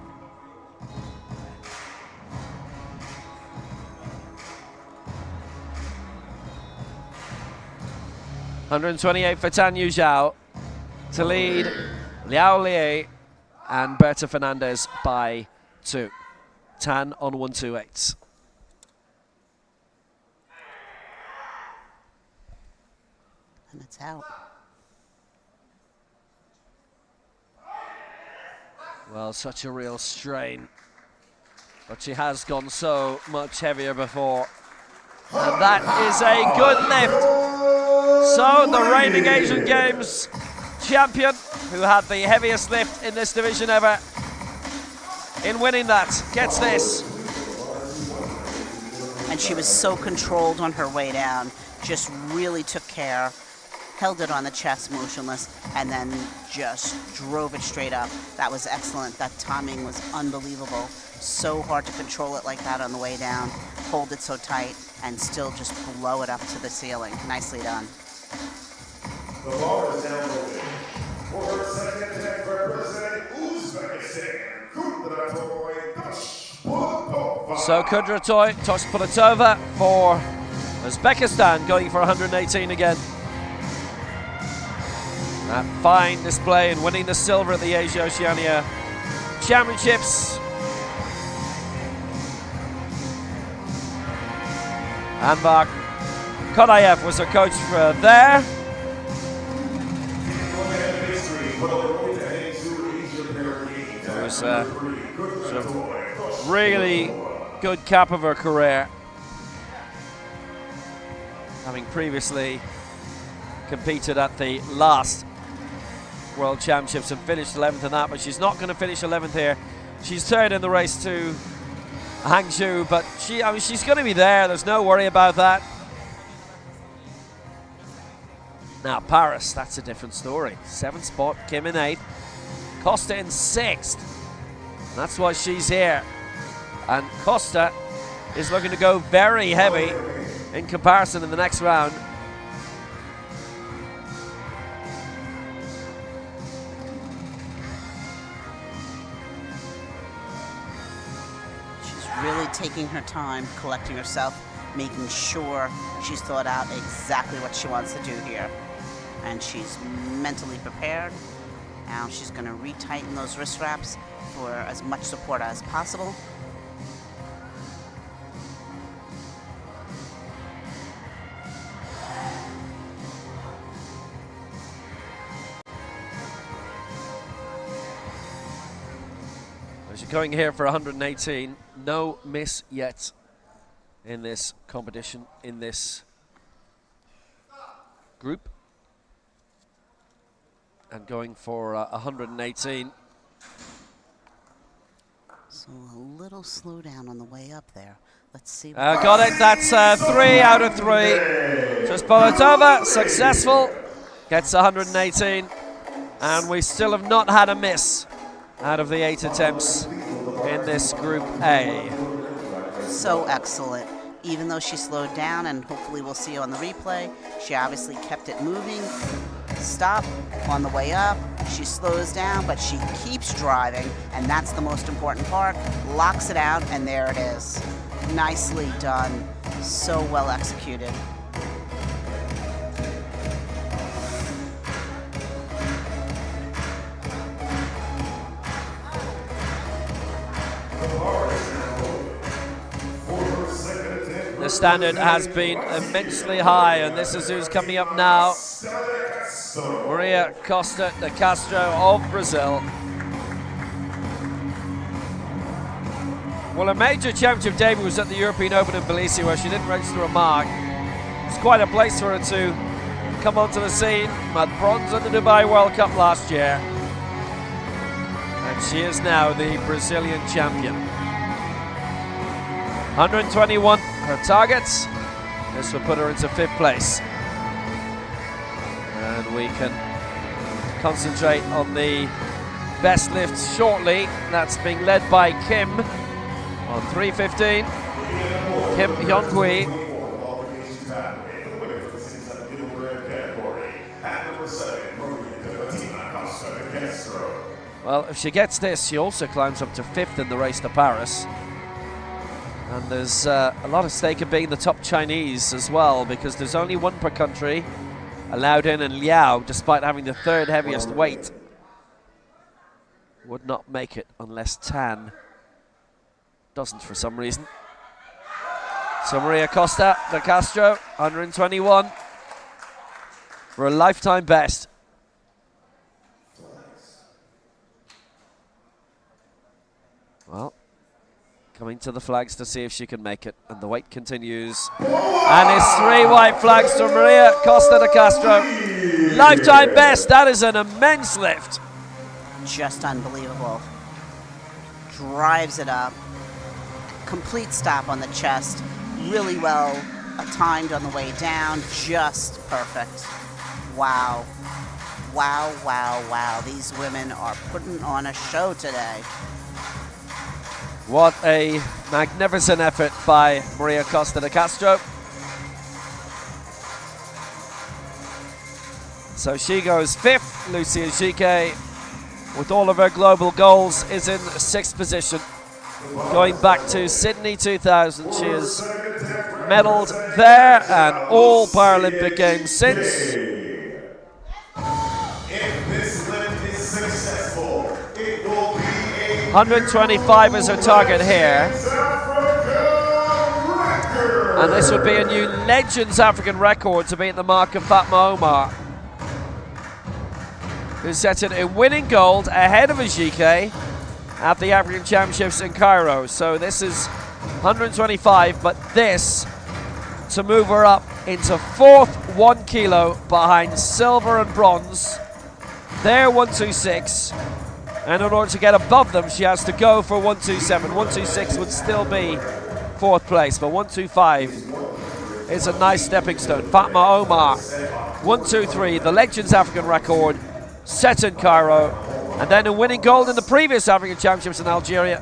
128 for Tan Yu Zhao to lead Liao Lie and Berta Fernandez by 2. Tan on 128. And it's out. Well, such a real strain. But she has gone so much heavier before. And that is a good lift. So the reigning Asian Games champion, who had the heaviest lift in this division ever, in winning that, gets this. And she was so controlled on her way down, just really took care, held it on the chest motionless, and then just drove it straight up. That was excellent. That timing was unbelievable. So hard to control it like that on the way down, hold it so tight, and still just blow it up to the ceiling. Nicely done. The ball is now moving. For her second attempt representing Uzbekistan, Kudratoy Toshpultova. So Kudratoy Toshpultova for Uzbekistan, going for 118 again. That fine display and winning the silver at the Asia Oceania Championships. Anvar Kodayev was her coach for there. It was a sort of really good cap of her career, having previously competed at the last World Championships and finished 11th in that, but she's not going to finish 11th here. She's third in the race to Hangzhou, but she's going to be there. There's no worry about that. Now Paris, that's a different story. 7th spot, Kim in 8th, Costa in 6th. That's why she's here. And Costa is looking to go very heavy in comparison in the next round. Really taking her time, collecting herself, making sure she's thought out exactly what she wants to do here. And she's mentally prepared. Now she's going to retighten those wrist wraps for as much support as possible. She's going here for 118. No miss yet in this competition, in this group. and going for 118. So a little slow down on the way up there. Let's see. Got it. That's 3 out of 3. Just Bolotova, successful. Gets 118. And we still have not had a miss out of the 8 attempts in this Group A. So excellent. Even though she slowed down, and hopefully we'll see on the replay, she obviously kept it moving. Stop on the way up. She slows down, but she keeps driving, and that's the most important part. Locks it out, and there it is. Nicely done. So well executed. The standard has been immensely high, and this is who's coming up now. Maria Costa de Castro of Brazil. Well, a major championship debut was at the European Open in Tbilisi, where she didn't register a mark. It's quite a place for her to come onto the scene. Had bronze at the Dubai World Cup last year. And she is now the Brazilian champion. 121 her targets. This will put her into 5th place. And we can concentrate on the best lifts shortly. That's being led by Kim on 3:15. Kim Hyun-hui. Well, if she gets this, she also climbs up to 5th in the race to Paris. And there's a lot of stake in being the top Chinese as well, because there's only 1 per country allowed in, and Liao, despite having the 3rd heaviest weight, would not make it unless Tan doesn't for some reason. So Maria Costa de Castro, 121 for a lifetime best. Well, coming to the flags to see if she can make it, and the wait continues. And it's 3 white flags to Maria Costa de Castro. Lifetime best, that is an immense lift. Just unbelievable. Drives it up. Complete stop on the chest. Really well timed on the way down. Just perfect. Wow. Wow, wow, wow. These women are putting on a show today. What a magnificent effort by Maria Costa de Castro. So she goes 5th. Lucia Gique, with all of her global goals, is in 6th position. Going back to Sydney 2000, she has medalled there and all Paralympic Games since. If this lift is successful, it will be 125 is her target here. And this would be a new Legends African record to beat the mark of Fatma Omar, who set it in winning gold ahead of Ajike at the African Championships in Cairo. So this is 125, but this to move her up into 4th, 1 kilo behind silver and bronze. They're 126. And in order to get above them, she has to go for 127. 126 would still be 4th place, but 125 is a nice stepping stone. Fatma Omar, 123, the Legends African record, set in Cairo. And then in winning gold in the previous African Championships in Algeria,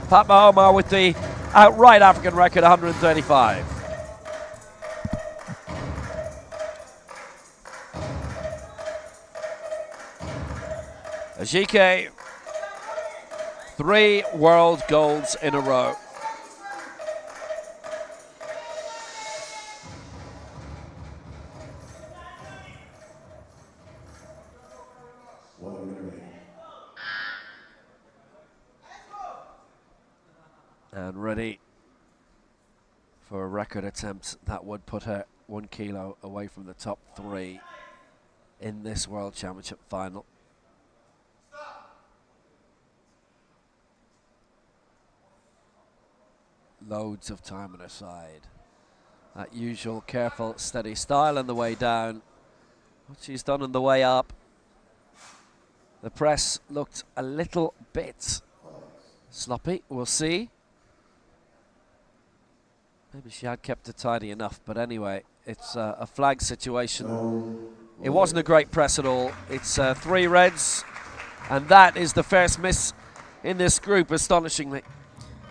Fatma Omar with the outright African record, 135. Ajike, 3 world golds in a row. And ready for a record attempt that would put her 1 kilo away from the top 3 in this World Championship final. Loads of time on her side. That usual careful, steady style on the way down. What she's done on the way up The press looked a little bit sloppy. We'll see. Maybe she had kept it tidy enough, but anyway, it's a flag situation. It wasn't a great press at all. It's 3 reds, and that is the first miss in this group, astonishingly.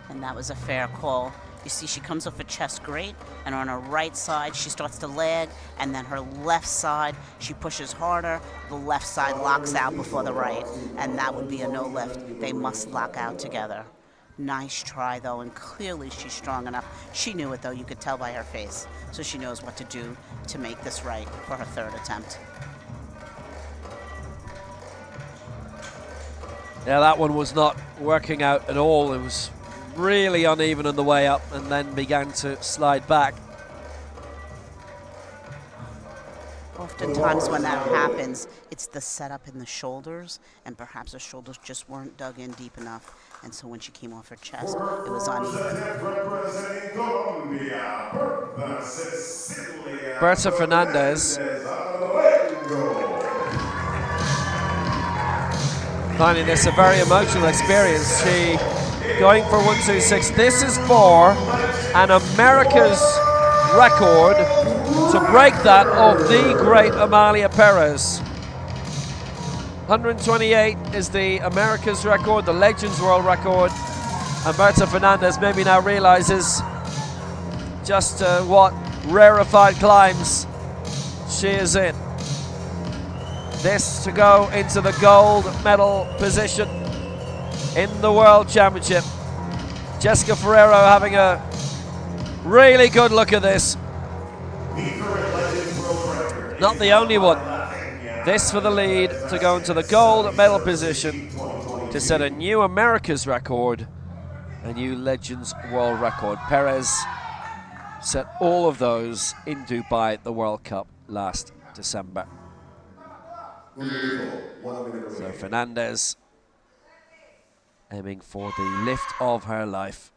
And that was a fair call. You see, she comes off her chest great, and on her right side, she starts to lag, and then her left side, she pushes harder. The left side locks out before the right, and that would be a no lift. They must lock out together. Nice try, though, and clearly she's strong enough. She knew it, though. You could tell by her face. So she knows what to do to make this right for her 3rd attempt. Yeah, that one was not working out at all. It was really uneven on the way up and then began to slide back. Oftentimes when that happens, it's the setup in the shoulders, and perhaps her shoulders just weren't dug in deep enough. And so when she came off her chest, it was uneven. Berta Fernandez finding this a very emotional experience. She going for 1:26. This is for an America's record to break that of the great Amalia Perez. 128 is the America's record, the Legends World Record. And Berta Fernandez maybe now realizes just what rarefied climbs she is in. This to go into the gold medal position in the World Championship. Jessica Ferrero having a really good look at this. Not the only one. This for the lead to go into the gold medal position to set a new America's record, a new Legends World Record. Perez set all of those in Dubai at the World Cup last December. So Fernandez aiming for the lift of her life.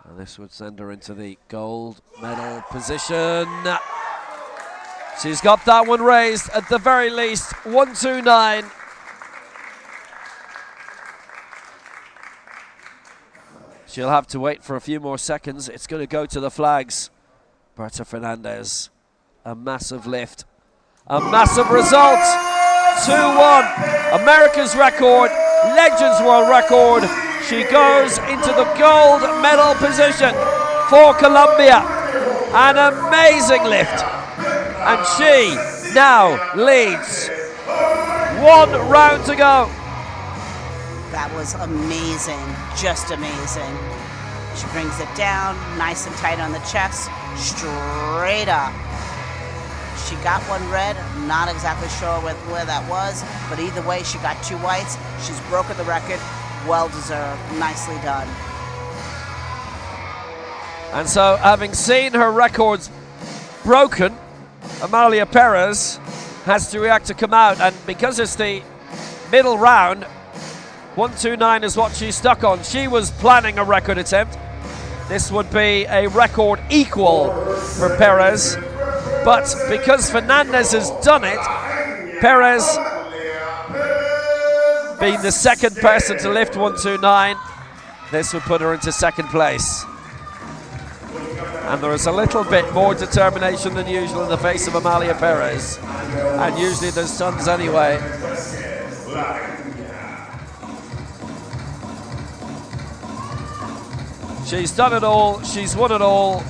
And this would send her into the gold medal position. She's got that one raised at the very least, 129. She'll have to wait for a few more seconds. It's going to go to the flags. Berta Fernandez, a massive lift, a massive result. 2-1, America's record, Legends World Record. She goes into the gold medal position for Colombia. An amazing lift. And she now leads. 1 round to go. That was amazing, just amazing. She brings it down, nice and tight on the chest, straight up. She got 1 red, not exactly sure where that was, but either way, she got 2 whites. She's broken the record, well deserved, nicely done. And so, having seen her records broken, Amalia Perez has to react to come out, and because it's the middle round, 129 is what she's stuck on. She was planning a record attempt. This would be a record equal for Perez, but because Fernandez has done it, Perez being the second person to lift 129, this would put her into 2nd place. And there is a little bit more determination than usual in the face of Amalia Perez. And usually there's tons anyway. She's done it all, she's won it all.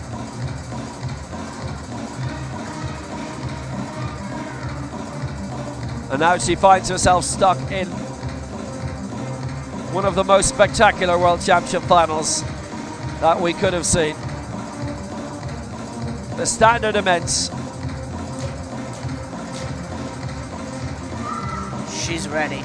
And now she finds herself stuck in one of the most spectacular World Championship finals that we could have seen. The standard immense. She's ready.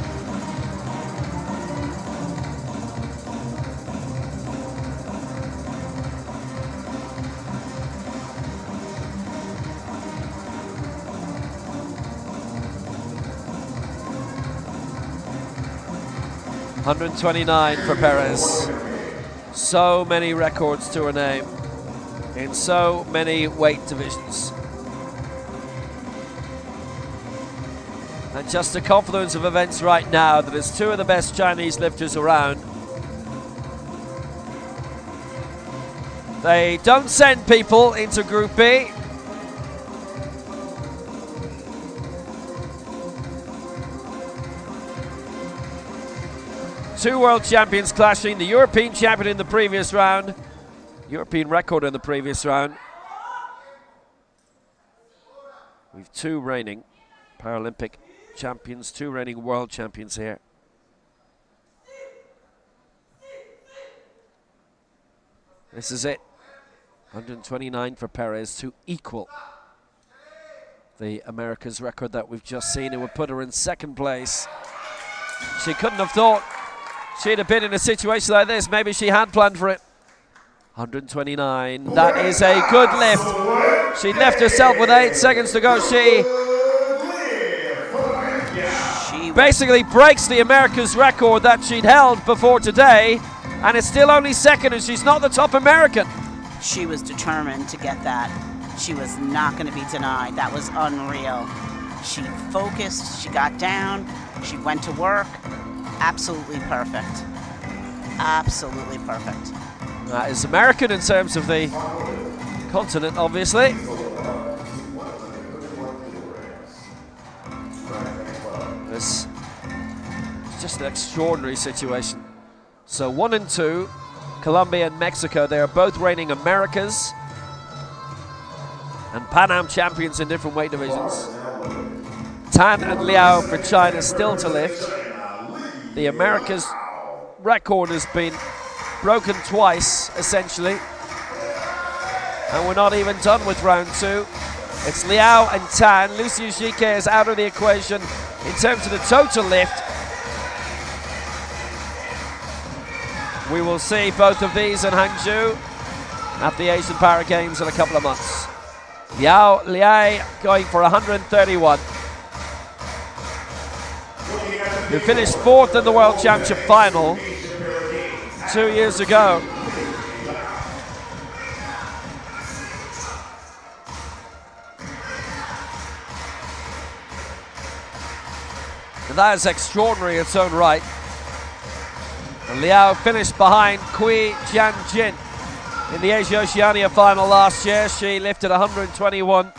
$129 for Perez. So many records to her name in so many weight divisions. And just the confluence of events right now that there's two of the best Chinese lifters around. They don't send people into Group B. Two world champions clashing, the European champion in the previous round, European record in the previous round. We've two reigning Paralympic champions, two reigning world champions here. This is it. 129 for Perez to equal the America's record that we've just seen. It would put her in second place. She couldn't have thought she'd have been in a situation like this. Maybe she had planned for it. 129. That is a good lift. She left herself with 8 seconds to go. She basically breaks the America's record that she'd held before today, and it's still only second, and she's not the top American. She was determined to get that. She was not going to be denied. That was unreal. She focused, she got down, she went to work. Absolutely perfect. Absolutely perfect. That is American in terms of the continent, obviously. It's just an extraordinary situation. So 1 and 2, Colombia and Mexico, they are both reigning Americas and Pan Am champions in different weight divisions. Tan and Liao for China still to lift. The Americas record has been broken twice, essentially. And we're not even done with round 2. It's Liao and Tan. Lucy Ujike is out of the equation in terms of the total lift. We will see both of these in Hangzhou at the Asian Para Games in a couple of months. Liao Liai going for 131. Who finished 4th in the World Championship final 2 years ago. And that is extraordinary in its own right. And Liao finished behind Kui Jianjin in the Asia Oceania final last year. She lifted 121.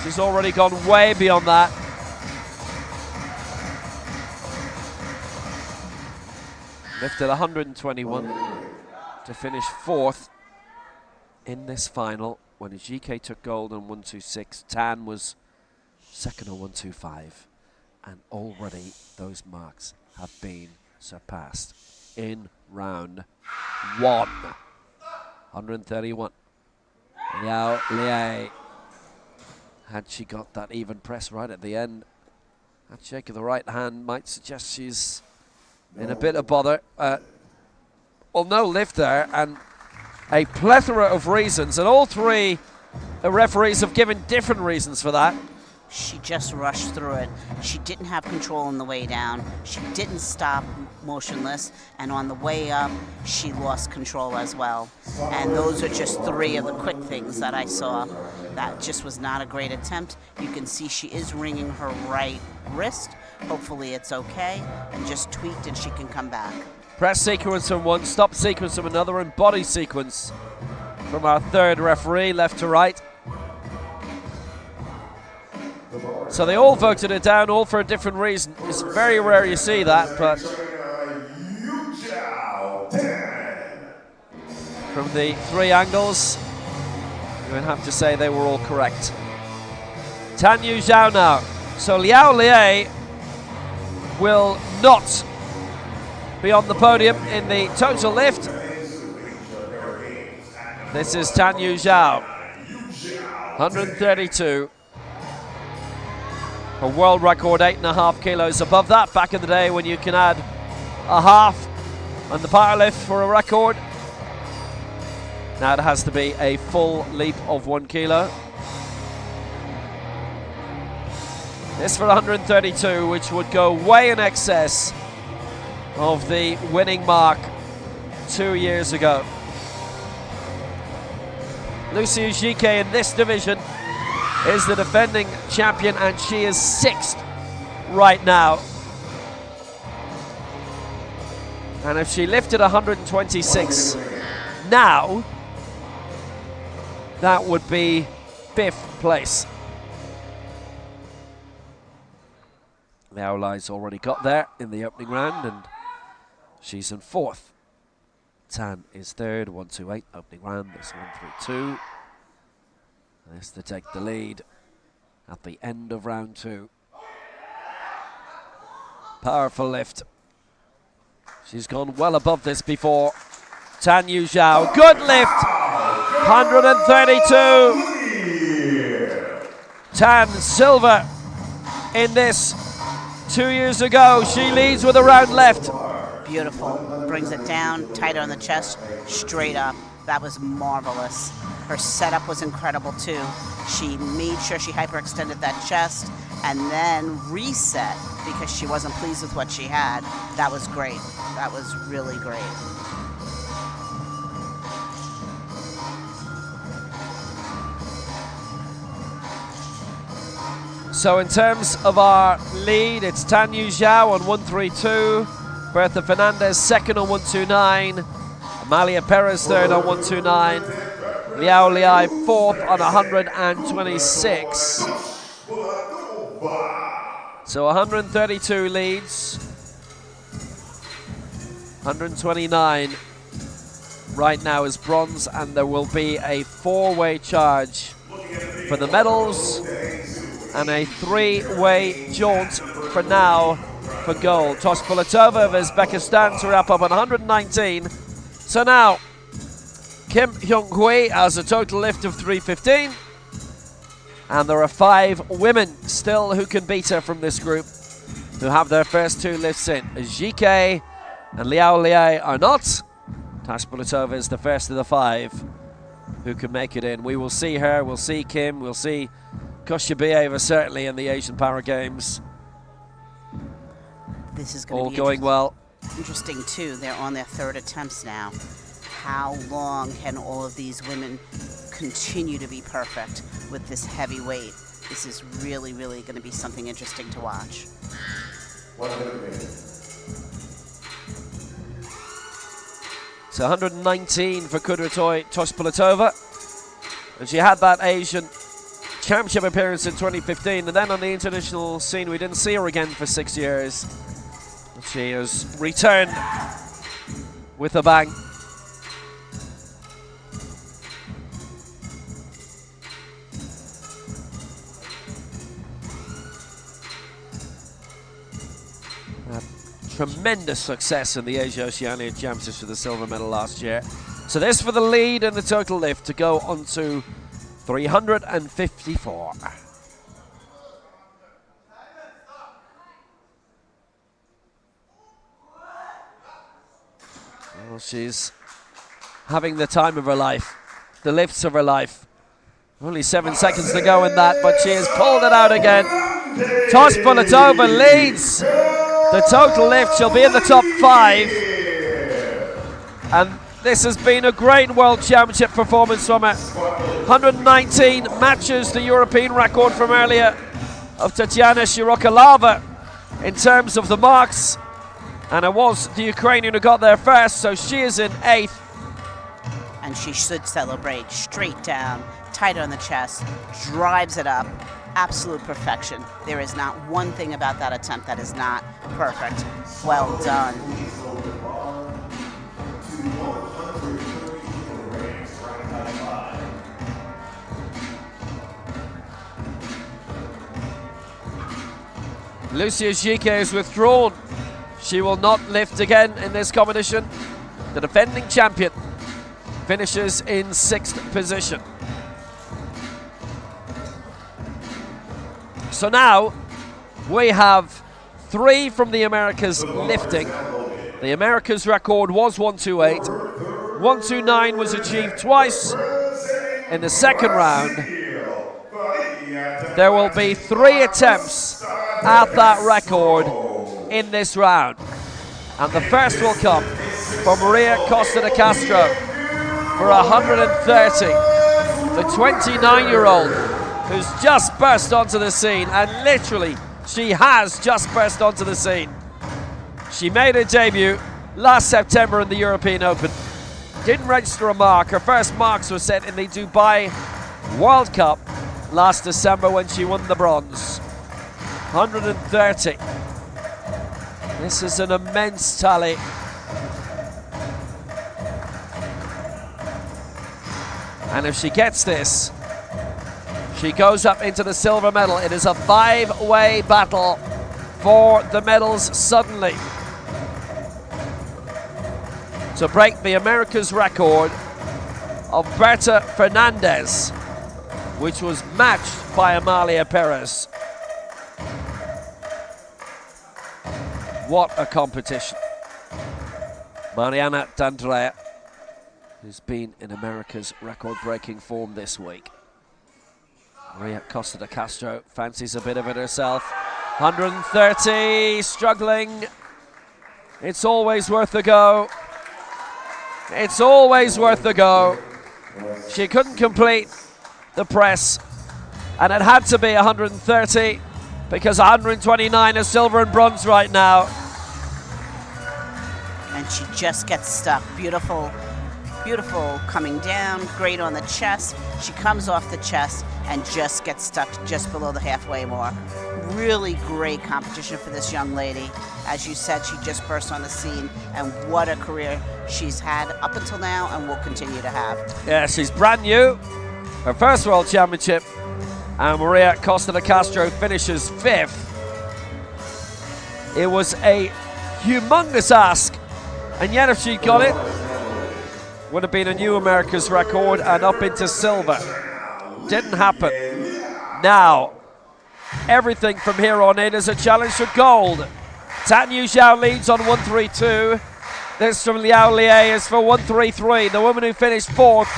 She's already gone way beyond that. Lifted 121 to finish 4th in this final when GK took gold on 126. Tan was second on 125. And already those marks have been surpassed in round 1. 131. Liao Liai. Had she got that even press right at the end, that shake of the right hand might suggest she's in a bit of bother. Well, no lift there, and a plethora of reasons, and all three referees have given different reasons for that. She just rushed through it. She didn't have control on the way down. She didn't stop motionless, and on the way up, she lost control as well. And those are just 3 of the quick things that I saw. That just was not a great attempt. You can see she is wringing her right wrist. Hopefully it's okay, and just tweaked and she can come back. Press sequence from one, stop sequence from another, and body sequence from our third referee, left to right. So they all voted it down, all for a different reason. It's very rare you see that, but from the 3 angles, you would have to say they were all correct. Tan Yu Zhao now. So Liao Liai will not be on the podium in the total lift. This is Tan Yu Zhao, 132. A world record 8.5 kilos above that back in the day when you can add a half on the power lift for a record. Now it has to be a full leap of 1 kilo. This for 132, which would go way in excess of the winning mark 2 years ago. Lucy Ujike in this division is the defending champion, and she is 6th right now. And if she lifted 126 now, that would be 5th place. Liao Li's already got there in the opening round, and she's in 4th. Tan is 3rd, 128 opening round. There's 132. This to take the lead at the end of round 2. Powerful lift. She's gone well above this before. Tan Yu Zhao, good lift, 132. Tan silver in this 2 years ago. She leads with a round left. Beautiful. Brings it down, tighter on the chest, straight up. That was marvelous. Her setup was incredible too. She made sure she hyperextended that chest and then reset because she wasn't pleased with what she had. That was great. That was really great. So in terms of our lead, it's Tan Yu Zhao on 132, Bertha Fernandez 2nd on 129, Amalia Perez 3rd on 129, Liao Li 4th on 126. So 132 leads, 129 right now is bronze, and there will be a 4-way charge for the medals and a 3-way jaunt for now for gold. Tospolatova of Uzbekistan to wrap up on 119. So now, Kim Hyung-hui has a total lift of 315. And there are 5 women still who can beat her from this group, who have their first 2 lifts in. JK and Liao Li are not. Tospolatova is the first of the 5 who can make it in. We will see her, we'll see Kim, we'll see Koshyabieva certainly in the Asian Para Games. This is going to be going well. Interesting too. They're on their 3rd attempts now. How long can all of these women continue to be perfect with this heavy weight? This is really, really going to be something interesting to watch. So 119 for Kudrytoy Tospolatova. And she had that Asian Championship appearance in 2015, and then on the international scene we didn't see her again for 6 years. She has returned with a bang. Tremendous success in the Asia Oceania Championships for the silver medal last year. So this for the lead and the total lift to go on to 354. Well, she's having the time of her life, the lifts of her life. Only 7 seconds to go in that, but she has pulled it out again. Tospolatova leads the total lift. She'll be in the top 5. And this has been a great World Championship performance from her. 119 matches the European record from earlier of Tatiana Shirokalava in terms of the marks. And it was the Ukrainian who got there first, so she is in 8th. And she should celebrate. Straight down, tight on the chest, drives it up. Absolute perfection. There is not one thing about that attempt that is not perfect. Well done. Lucia Jike is withdrawn. She will not lift again in this competition. The defending champion finishes in 6th position. So now we have 3 from the Americas lifting. The Americas record was 128. 129 was achieved twice in the second round. There will be 3 attempts at that record in this round. And the first will come from Maria Costa de Castro for 130. The 29-year-old who's just burst onto the scene and literally She has just burst onto the scene. She made her debut last September in the European Open. Didn't register a mark. Her first marks were set in the Dubai World Cup last December when she won the bronze. 130. This is an immense tally. And if she gets this, she goes up into the silver medal. It is a 5-way battle for the medals suddenly. To break the America's record of Berta Fernandez, which was matched by Amalia Perez. What a competition. Mariana D'Andrea, who's been in America's record-breaking form this week. Maria Costa de Castro fancies a bit of it herself. 130, struggling. It's always worth a go. It's always worth a go. She couldn't complete the press, and it had to be 130 because 129 is silver and bronze right now. And she just gets stuck. Beautiful, beautiful coming down, great on the chest. She comes off the chest and just gets stuck just below the halfway mark. Really great competition for this young lady. As you said, she just burst on the scene, and what a career she's had up until now and will continue to have. Yeah, she's brand new. Her first World Championship, and Maria Costa de Castro finishes 5th. It was a humongous ask, and yet if she got it, would have been a new America's record and up into silver. Didn't happen. Now, everything from here on in is a challenge for gold. Tan Yu Zhao leads on 132. This from Liao Liei is for 133. The woman who finished 4th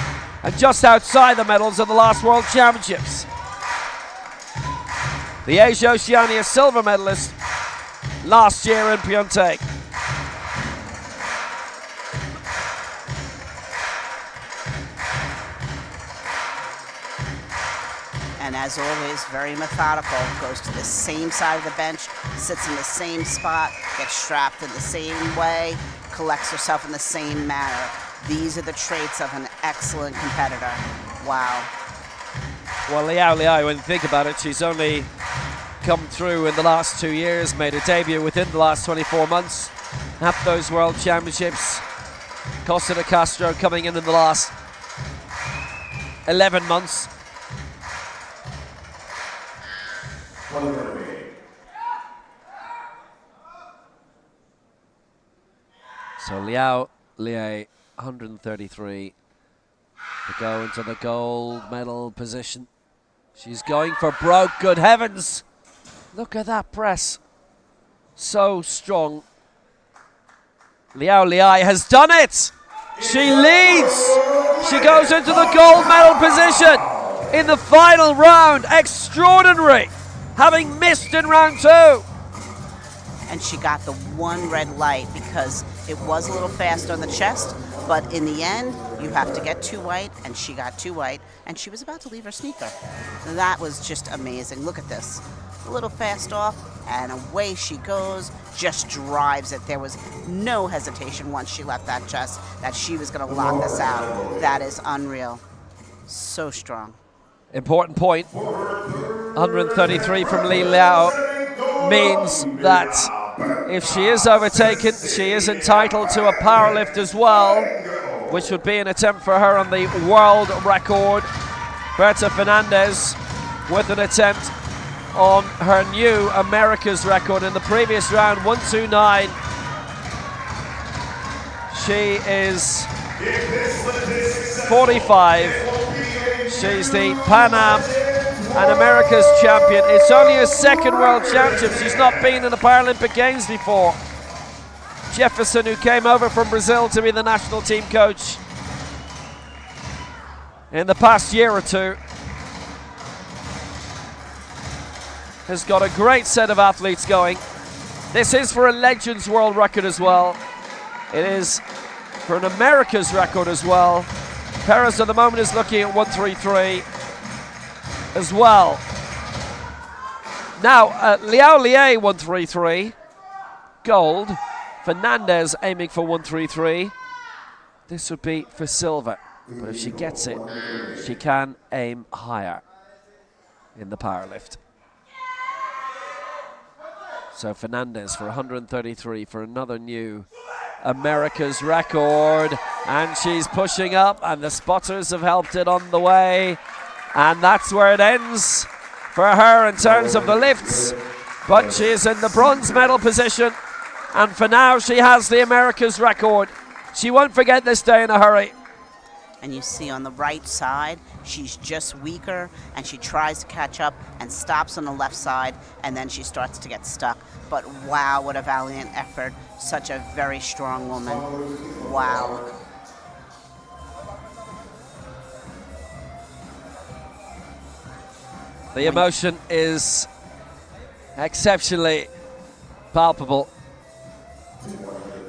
and just outside the medals of the last World Championships. The Asia Oceania silver medalist last year in Pyeongtaek. And as always, very methodical, goes to the same side of the bench, sits in the same spot, gets strapped in the same way, collects herself in the same manner. These are the traits of an excellent competitor. Wow. Well, Liao Liei, when you think about it, she's only come through in the last 2 years, made her debut within the last 24 months, at those World Championships. Costa de Castro coming in the last 11 months. So Liao Liei, 133 to go into the gold medal position. She's going for broke, good heavens. Look at that press. So strong. Liao Liei has done it. She leads. She goes into the gold medal position in the final round. Extraordinary. Having missed in round 2. And she got the one red light because it was a little fast on the chest, but in the end, you have to get 2 white, and she got 2 white, and she was about to leave her sneaker. That was just amazing. Look at this. A little fast off, and away she goes, just drives it. There was no hesitation once she left that chest that she was going to lock this out. That is unreal. So strong. Important point. 133 from Li Liao means that if she is overtaken, she is entitled to a power lift as well, which would be an attempt for her on the world record. Berta Fernandez with an attempt on her new America's record in the previous round, 129. She is 45. She's the Pan Am and America's champion. It's only her second World Championship. She's not been in the Paralympic Games before. Jefferson, who came over from Brazil to be the national team coach in the past year or two, has got a great set of athletes going. This is for a Legends World Record as well. It is for an America's record as well. Perez at the moment is looking at 133 as well. Now, Liao Lie 133, gold. Fernandez aiming for 133. This would be for silver, but if she gets it, she can aim higher in the powerlift. So Fernandez for 133 for another new America's record, and she's pushing up, and the spotters have helped it on the way, and that's where it ends for her in terms of the lifts, but she is in the bronze medal position, and for now she has the America's record. She won't forget this day in a hurry. And you see on the right side, she's just weaker, and she tries to catch up and stops on the left side, and then she starts to get stuck. But wow, what a valiant effort. Such a very strong woman. Wow. The emotion is exceptionally palpable.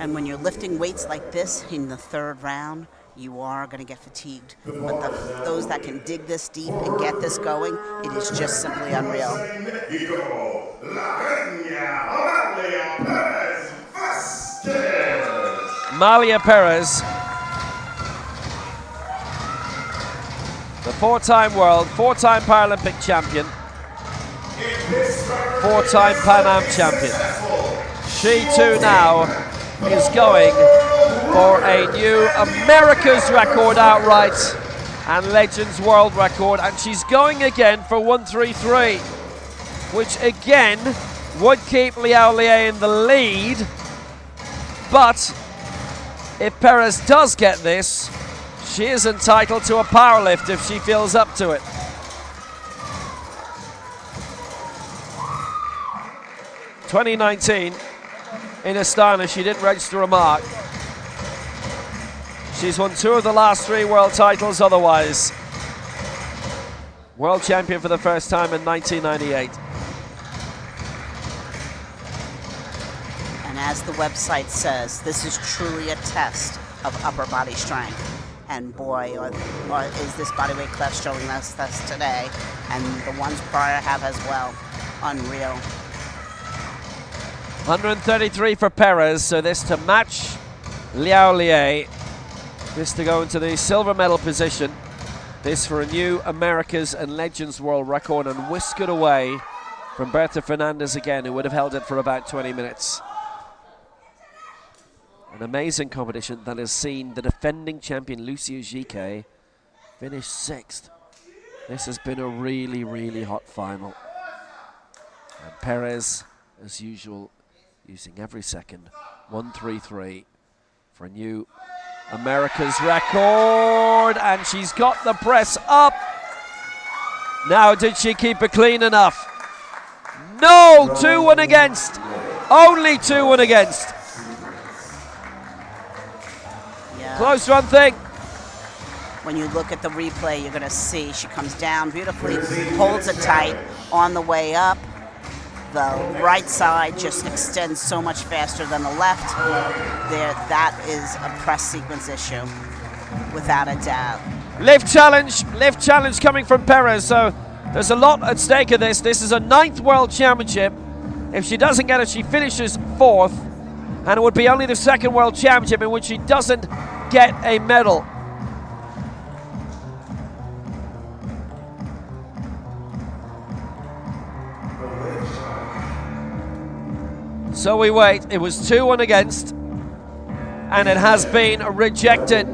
And when you're lifting weights like this in the third round, you are going to get fatigued. But those that can dig this deep and get this going, it is just simply unreal. Malia Perez, the four-time world, four-time Paralympic champion, four-time Pan Am champion. She too now is going for a new America's record outright and Legends World record, and she's going again for 133, which again would keep Liao Lie in the lead, but if Perez does get this, she is entitled to a power lift if she feels up to it. In 2019, in Astana, she didn't register a mark. She's won 2 of the last 3 world titles otherwise. World champion for the first time in 1998. And as the website says, this is truly a test of upper body strength. And boy, or is this bodyweight class showing us this today, and the ones prior have as well. Unreal. 133 for Perez, so this to match Liao Lie. This to go into the silver medal position. This for a new America's and Legends World record, and whisk it away from Berta Fernandez again, who would have held it for about 20 minutes. An amazing competition that has seen the defending champion Lucia Gique finish 6th. This has been a really, really hot final. And Perez, as usual, using every second. 133 for a new America's record, and she's got the press up. Now, did she keep it clean enough? No, 2-1 against. Only 2-1 against. Yeah. Close run thing. When you look at the replay, you're going to see she comes down beautifully, holds it tight on the way up. The right side just extends so much faster than the left. There, that is a press sequence issue, without a doubt. Lift challenge coming from Perez. So there's a lot at stake of this. This is a 9th world championship. If she doesn't get it, she finishes 4th, and it would be only the 2nd world championship in which she doesn't get a medal. So we wait. It was 2-1 against, and it has been rejected.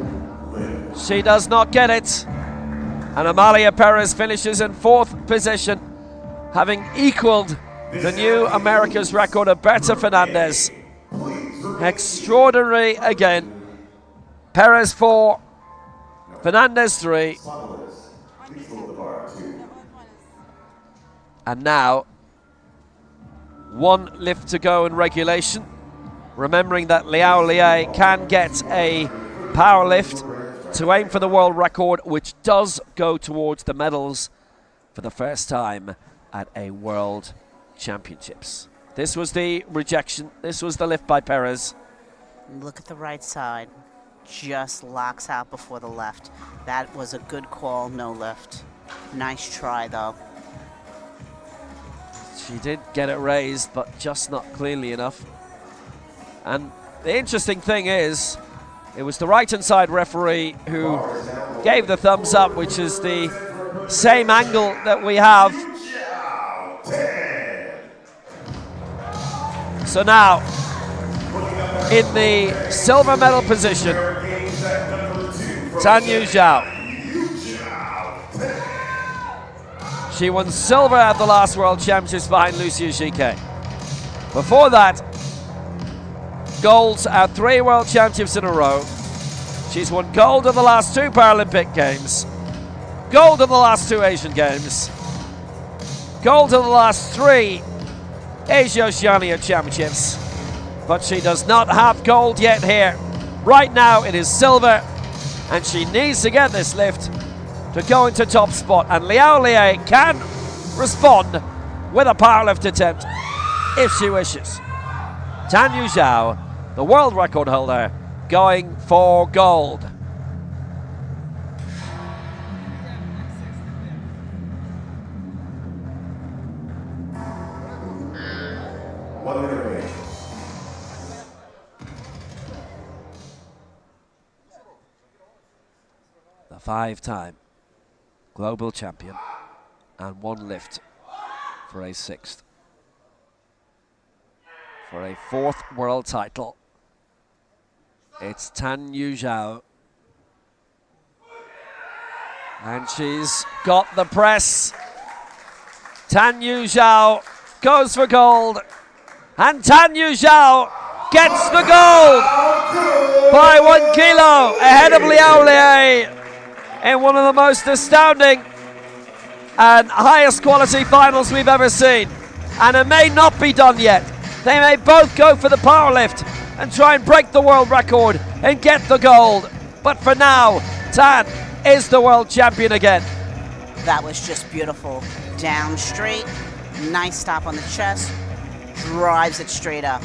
She does not get it, and Amalia Perez finishes in 4th position, having equaled the new America's record of Berta Fernandez. Extraordinary again. Perez 4, Fernandez 3, and now 1 lift to go in regulation. Remembering that Liao Lie can get a power lift to aim for the world record, which does go towards the medals for the first time at a world championships. This was the rejection. This was the lift by Perez. Look at the right side. Just locks out before the left. That was a good call, no lift. Nice try, though. She did get it raised, but just not cleanly enough. And the interesting thing is, it was the right-hand side referee who gave the thumbs up, which is the same angle that we have. So now, in the silver medal position, Tan Yu Zhao. She won silver at the last World Championships behind Lucia Giquet. Before that, golds at 3 World Championships in a row. She's won gold at the last 2 Paralympic Games, gold at the last 2 Asian Games, gold at the last 3 Asia Oceania Championships. But she does not have gold yet here. Right now it is silver, and she needs to get this lift to go into top spot. And Liao Liai can respond with a powerlift attempt if she wishes. Tan Yu Zhao, the world record holder, going for gold. The 5-time global champion, and 1 lift for a 6th. For a 4th world title, it's Tan Yu Zhao. And she's got the press. Tan Yu Zhao goes for gold. And Tan Yu Zhao gets the gold by 1 kilo ahead of Liao Liai in one of the most astounding and highest quality finals we've ever seen. And it may not be done yet. They may both go for the power lift and try and break the world record and get the gold. But for now, Tan is the world champion again. That was just beautiful. Down straight, nice stop on the chest, drives it straight up.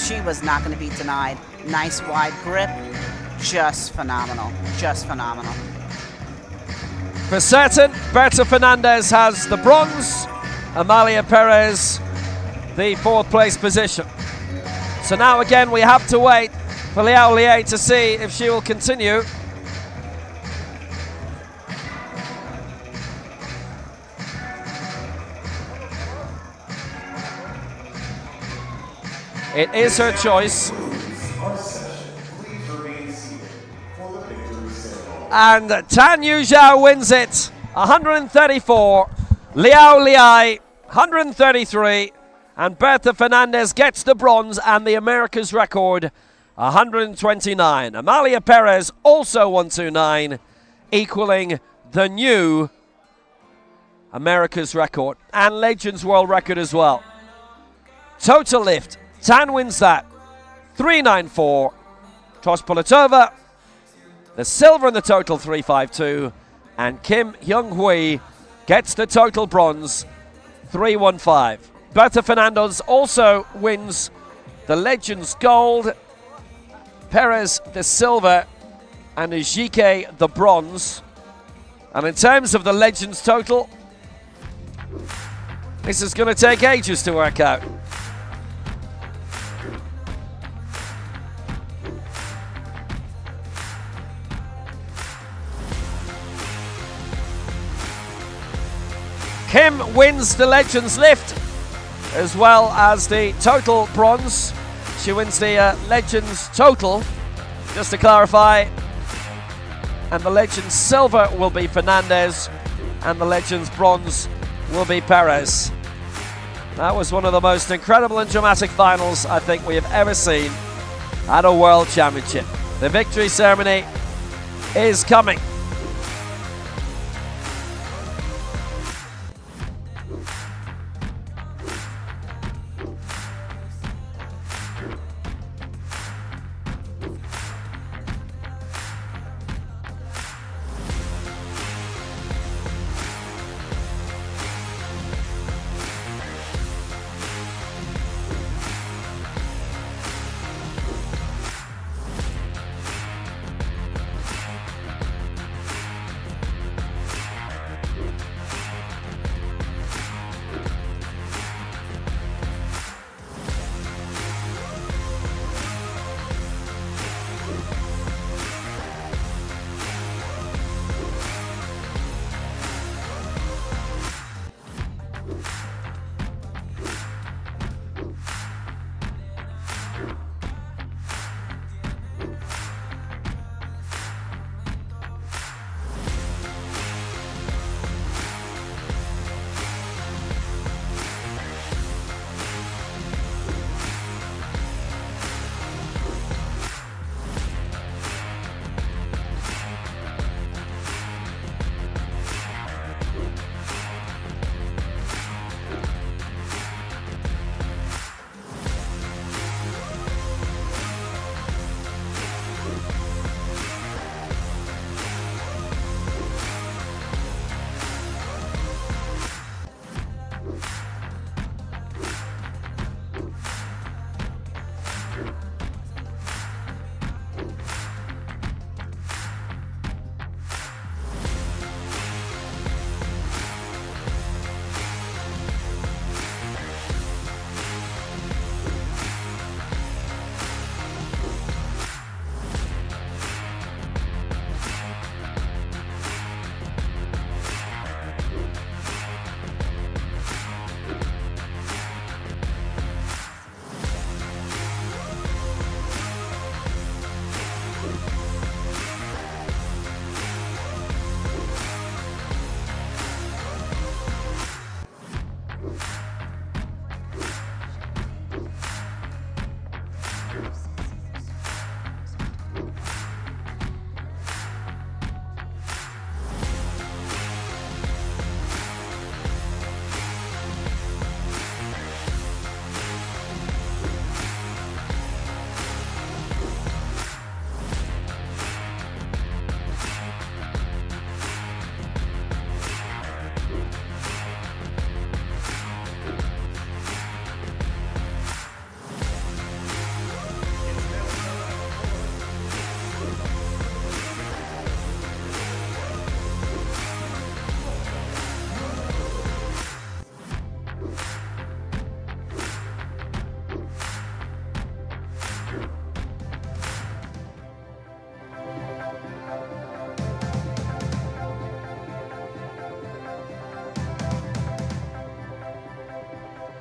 She was not going to be denied. Nice wide grip, just phenomenal, just phenomenal. For certain, Berta Fernandez has the bronze, Amalia Perez the 4th place position. So now again we have to wait for Liao Liai to see if she will continue. It is her choice. And Tan Yu Zhao wins it, 134. Liao Liai, 133. And Berta Fernandez gets the bronze and the America's record, 129. Amalia Perez also 129, equaling the new America's record and Legends world record as well. Total lift, Tan wins that, 394. Trospolitova, the silver in the total, 352. And Kim Hyung-hui gets the total bronze, 315. Berta Fernandez also wins the Legends gold, Perez the silver, and Giquet the bronze. And in terms of the Legends total, this is going to take ages to work out. Kim wins the Legends lift, as well as the total bronze. She wins the Legends total, just to clarify. And the Legends silver will be Fernandez, and the Legends bronze will be Perez. That was one of the most incredible and dramatic finals I think we have ever seen at a World Championship. The victory ceremony is coming.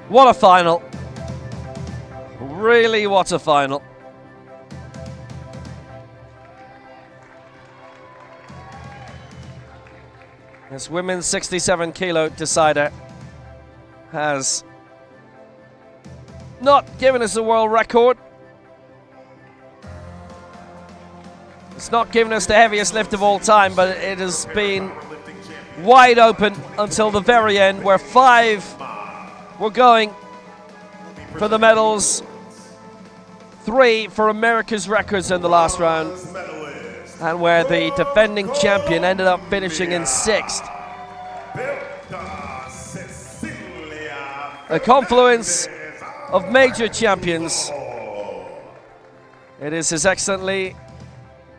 What a final. Really, what a final. This women's 67 kilo decider has not given us a world record. It's not given us the heaviest lift of all time, but it has been wide open until the very end, where 5 were going for the medals, 3 for America's records in the last round, and where the defending champion ended up finishing in 6th. A confluence of major champions. It is His Excellency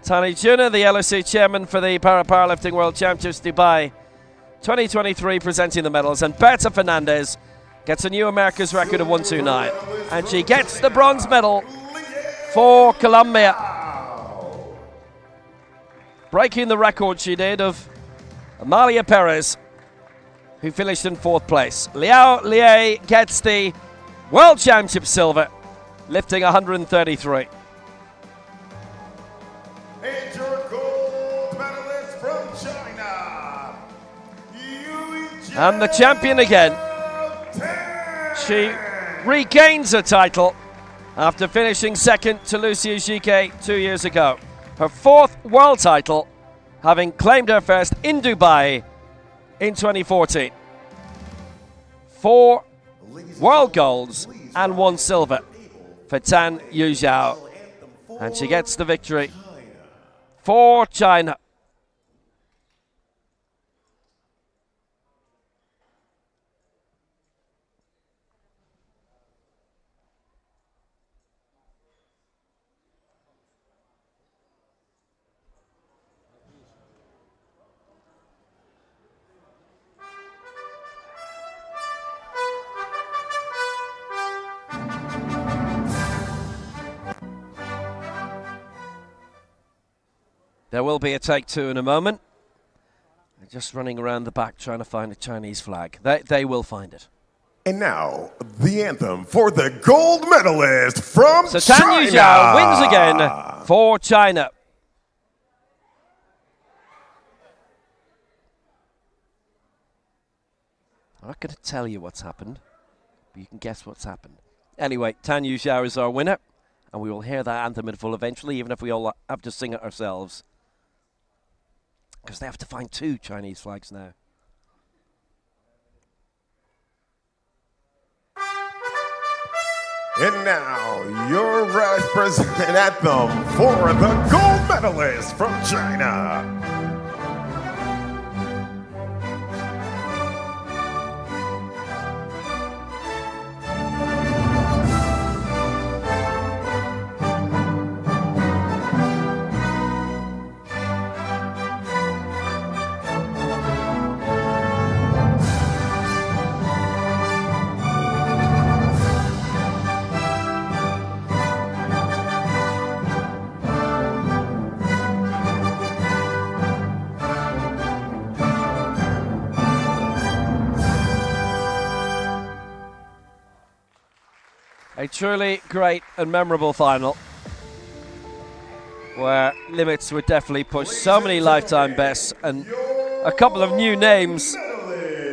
Tani Juna, the LOC chairman for the Powerlifting World Championships Dubai 2023, presenting the medals, and Berta Fernandez gets a new America's record of 129, and she gets the bronze medal for Colombia, breaking the record she did of Amalia Perez, who finished in 4th place. Liao Liei gets the World Championship silver, lifting 133. And your gold medalist from China, And the champion again. She regains her title after finishing 2nd to Lucia Gique 2 years ago. Her 4th world title, having claimed her first in Dubai in 2014. 4 world golds and 1 silver for Tan Yuzhao. And she gets the victory for China. There will be a take 2 in a moment. They're just running around the back trying to find a Chinese flag. They will find it. And now, the anthem for the gold medalist from So Tan China. Yuzhao wins again for China. I'm not going to tell you what's happened, but you can guess what's happened. Anyway, Tan Yuzhao is our winner, and we will hear that anthem in full eventually, even if we all have to sing it ourselves. Because they have to find 2 Chinese flags now. And now, your representative anthem for the gold medalist from China. A truly great and memorable final, where limits were definitely pushed. So many lifetime bests and a couple of new names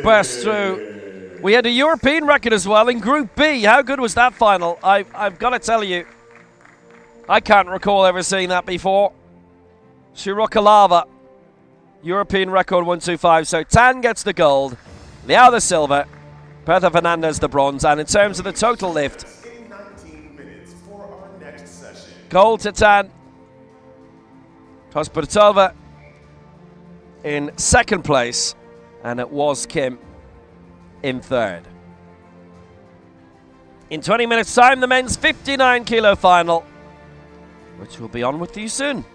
burst through. We had a European record as well in Group B. How good was that final? I've got to tell you, I can't recall ever seeing that before. Shirokalava, European record 125. So Tan gets the gold, Liao the silver, Berta Fernandez the bronze, and in terms of the total lift, gold to Tan, Hospoditova in 2nd place, and it was Kim in 3rd. In 20 minutes time, the men's 59 kilo final, which will be on with you soon.